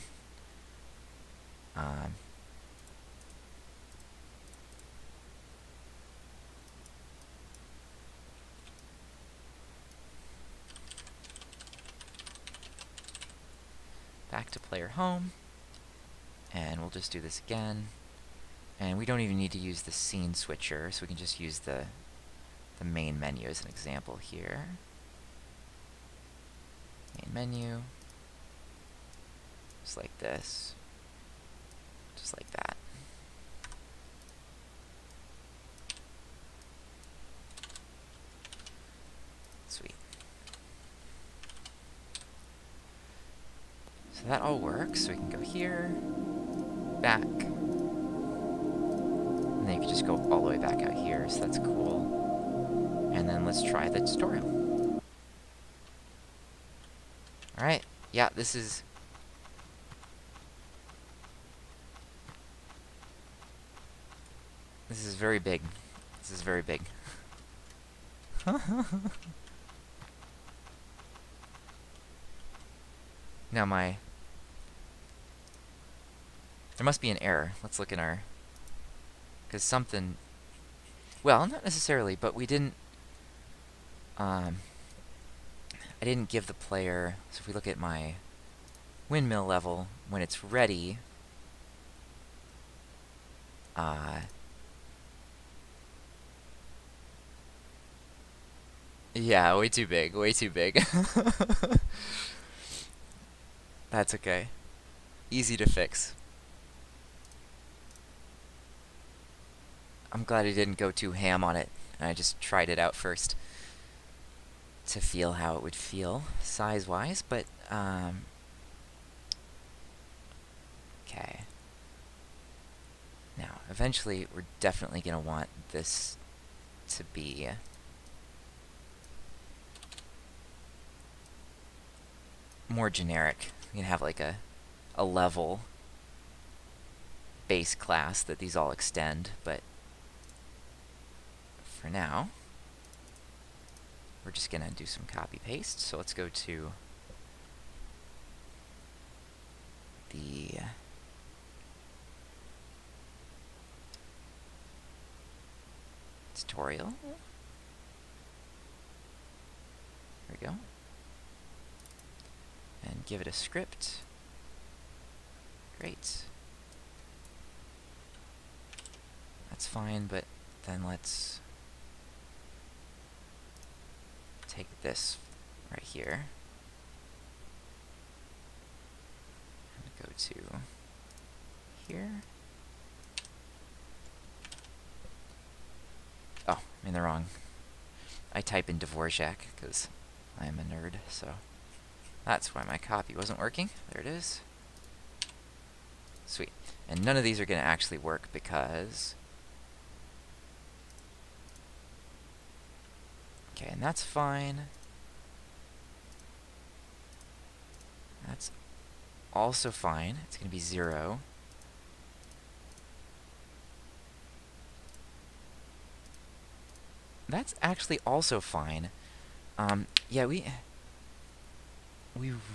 Back to player home. And we'll just do this again. And we don't even need to use the scene switcher, so we can just use the main menu as an example here. Main menu. Just like this. Just like that. Sweet. So So that all works. So we can go here, back, and then you can just go all the way back out here. So that's cool. And then let's try the tutorial. All right. Yeah, this is very big. This is very big. Now there must be an error. Let's look in our, because something, well, not necessarily, but we didn't, I didn't give the player, so if we look at my windmill level, when it's ready, yeah, way too big, way too big. That's okay. Easy to fix. I'm glad I didn't go too ham on it, and I just tried it out first to feel how it would feel size-wise, but, okay. Now, eventually, we're definitely going to want this to be more generic. We can have like a level base class that these all extend, but for now, we're just going to do some copy-paste. So let's go to the tutorial. There we go. And give it a script. Great. That's fine, but then let's take this right here and go to here. Oh, I'm in the wrong. I type in Dvorak because I am a nerd, so that's why my copy wasn't working. There it is. Sweet. And none of these are going to actually work because... Okay, and that's fine. That's also fine. It's going to be 0. That's actually also fine. Yeah, we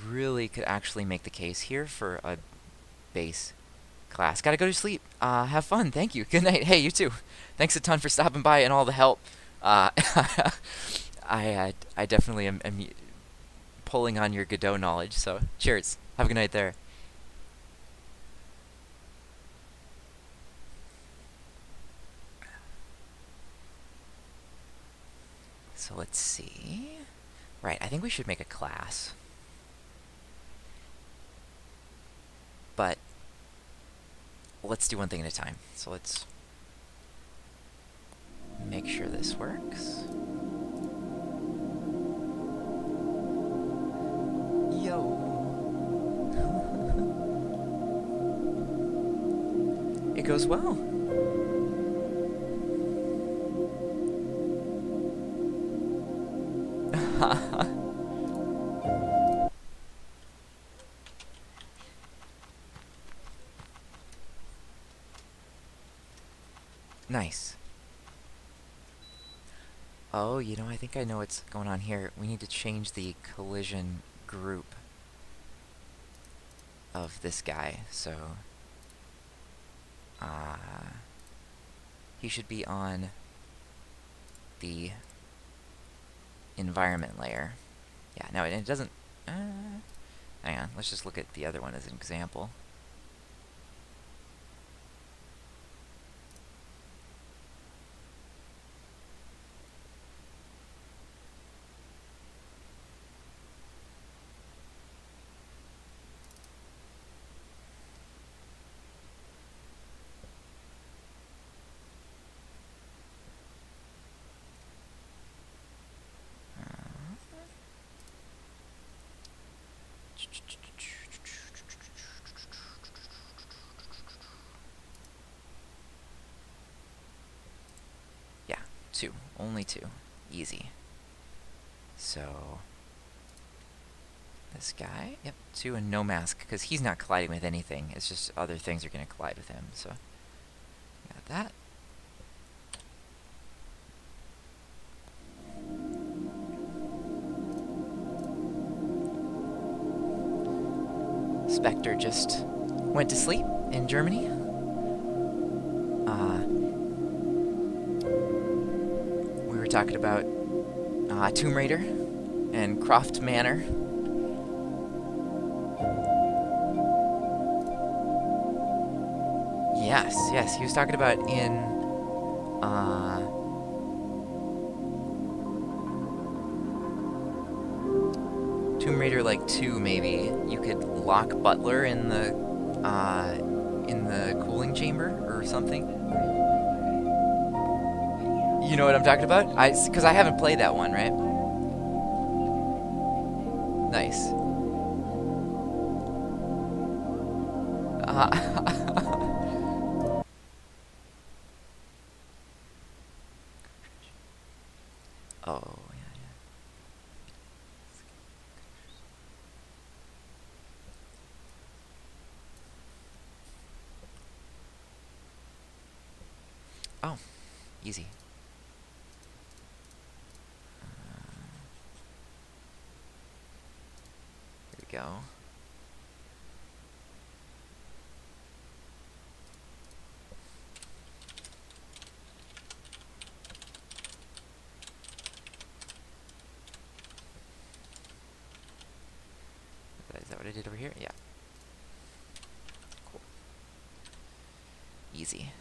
really could actually make the case here for a base class. Gotta go to sleep. Have fun. Thank you. Good night. Hey, you too. Thanks a ton for stopping by and all the help. I definitely am pulling on your Godot knowledge, so cheers. Have a good night there. So let's see. Right, I think we should make a class. But let's do one thing at a time. So let's make sure this works. Yo. It goes well. Nice. Oh, you know, I think I know what's going on here. We need to change the collision group of this guy, so he should be on the environment layer. Yeah, no, it doesn't... hang on, let's just look at the other one as an example. 2. Only 2. Easy. So, this guy, yep, 2 and no mask, because he's not colliding with anything. It's just other things are going to collide with him. So, got that. Spectre just went to sleep in Germany. We were talking about Tomb Raider and Croft Manor. Yes, he was talking about in Tomb Raider like 2 maybe, you could lock Butler in the cooling chamber or something. You know what I'm talking about? Because I haven't played that one, right? Nice. Oh, yeah. Oh, easy. Here we go. Is that what I did over here? Yeah. Cool. Easy.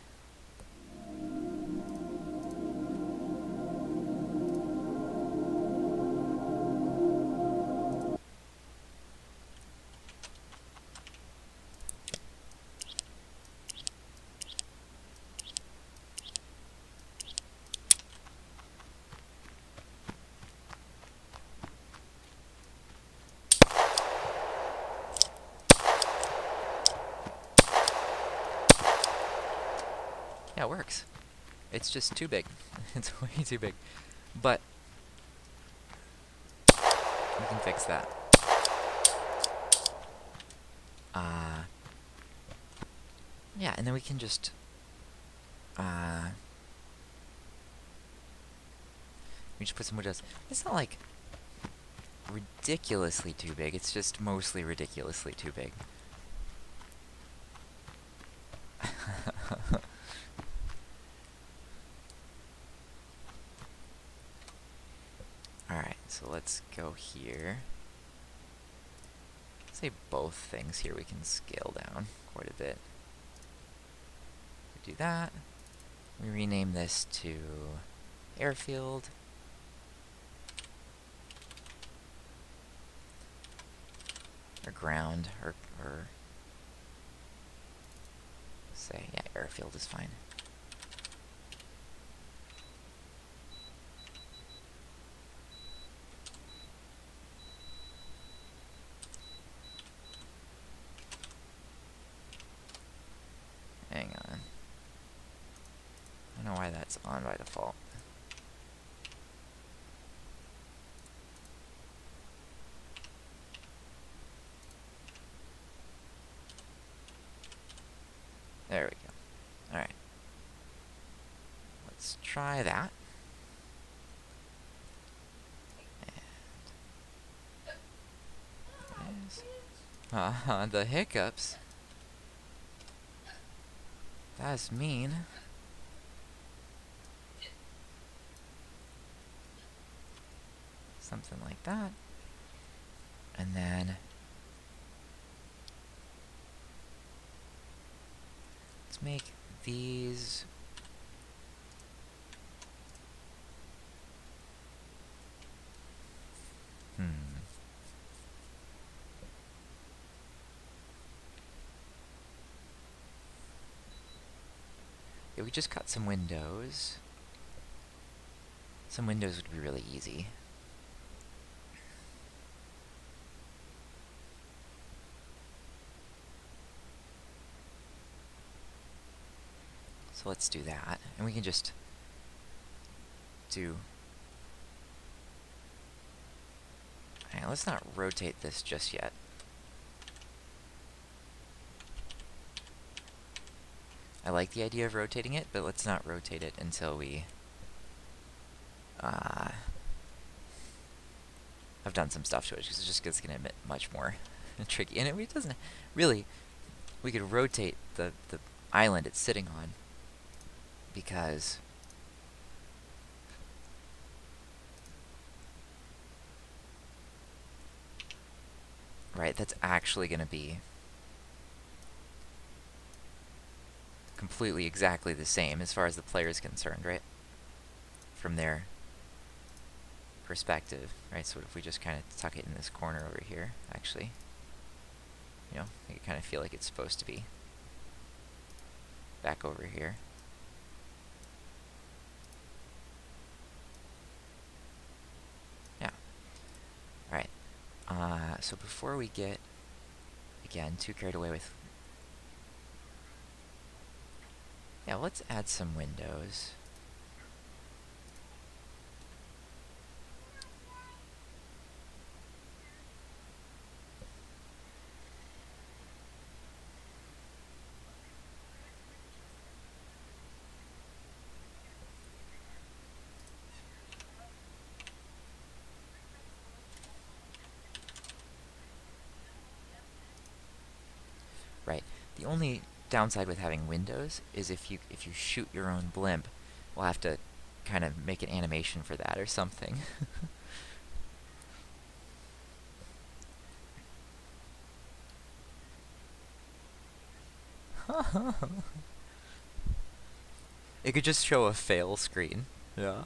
Yeah, it works. It's just too big. It's way too big. But we can fix that. Yeah, and then we can just we just put some windows. It's not like ridiculously too big. It's just mostly ridiculously too big. Alright, so let's go here. Say both things here we can scale down quite a bit. We do that. We rename this to airfield. Or ground, or say, yeah, airfield is fine. Hang on. I don't know why that's on by default. There we go. Alright. Let's try that. And the hiccups. That's mean. Something like that. And then let's make these yeah, we just cut some windows. Some windows would be really easy. So let's do that. And we can just do... Alright, let's not rotate this just yet. I like the idea of rotating it, but let's not rotate it until we... I've done some stuff to it, because it just gets going to get much more tricky. And it doesn't... Really, we could rotate the island it's sitting on, because... Right, that's actually going to be completely exactly the same as far as the player is concerned, right? From their perspective, right? So what if we just kind of tuck it in this corner over here, actually? You know, make it kind of feel like it's supposed to be back over here. Yeah. Alright. So before we get, again, too carried away with... Yeah, let's add some windows. Right. The only downside with having windows is if you shoot your own blimp, we'll have to kind of make an animation for that or something. It could just show a fail screen. Yeah.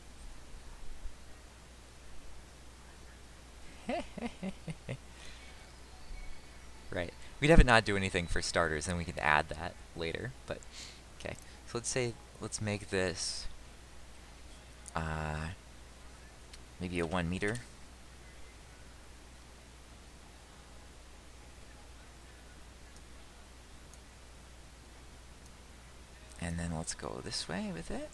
Right. We'd have it not do anything for starters, and we could add that later. But okay. So let's make this maybe a 1 meter. And then let's go this way with it.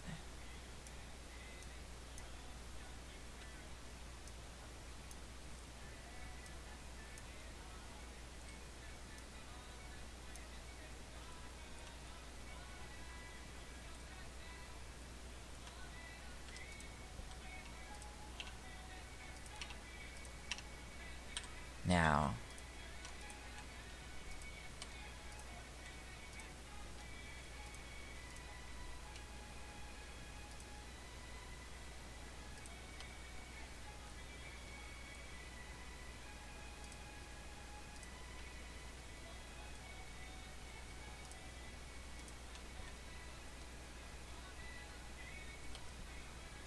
Now,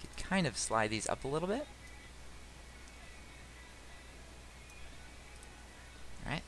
you could kind of slide these up a little bit. Right?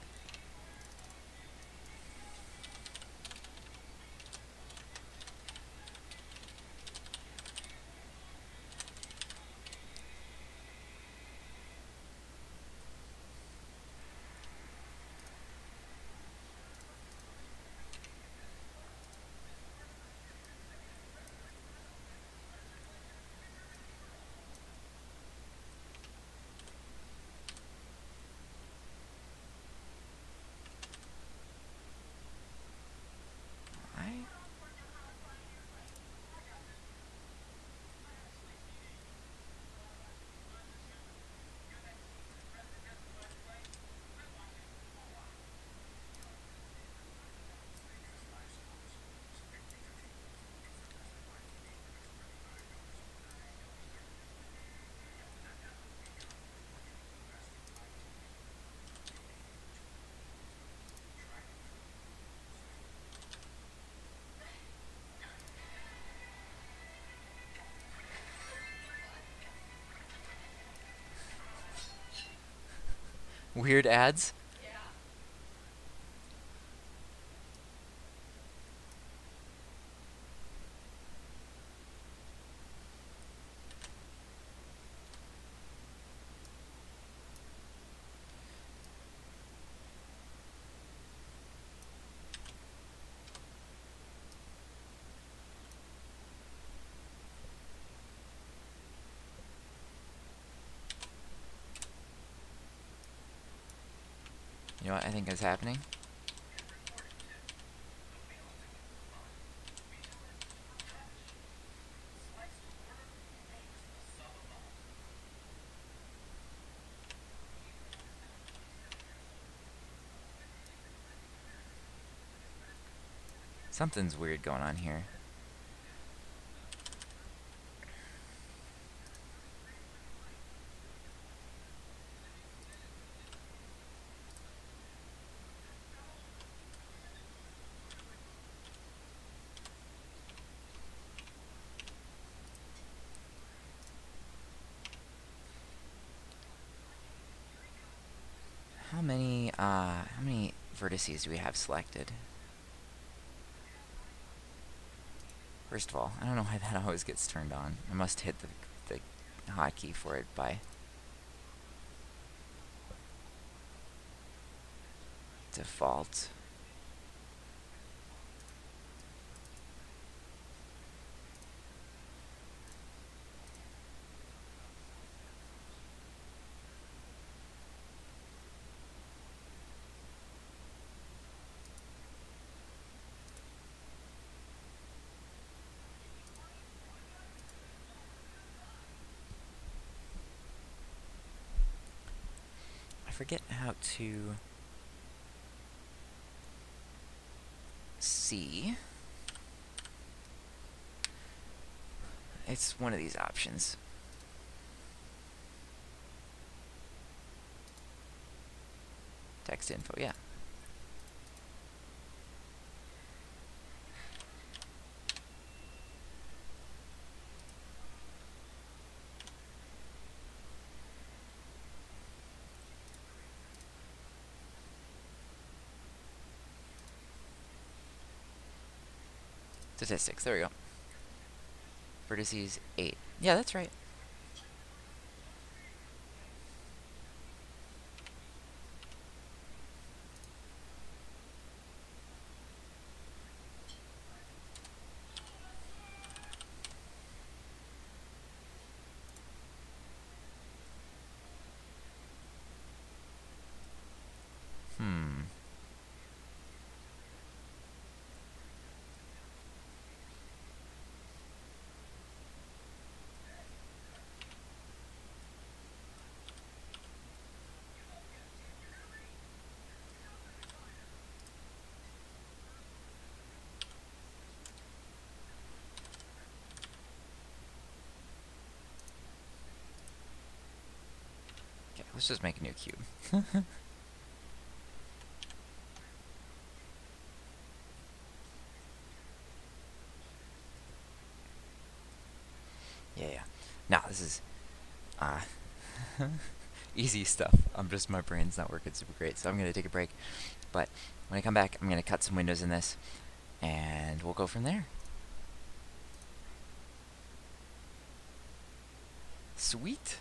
Right? Weird ads? You know what I think is happening? Something's weird going on here. How many vertices do we have selected? First of all, I don't know why that always gets turned on. I must hit the hotkey for it by default. I forget how to see. It's one of these options. Text info, yeah. Statistics, there we go. Vertices 8. Yeah, that's right. Hmm. Okay, let's just make a new cube. Yeah. Now, this is easy stuff. My brain's not working super great, so I'm going to take a break. But when I come back, I'm going to cut some windows in this, and we'll go from there. Sweet.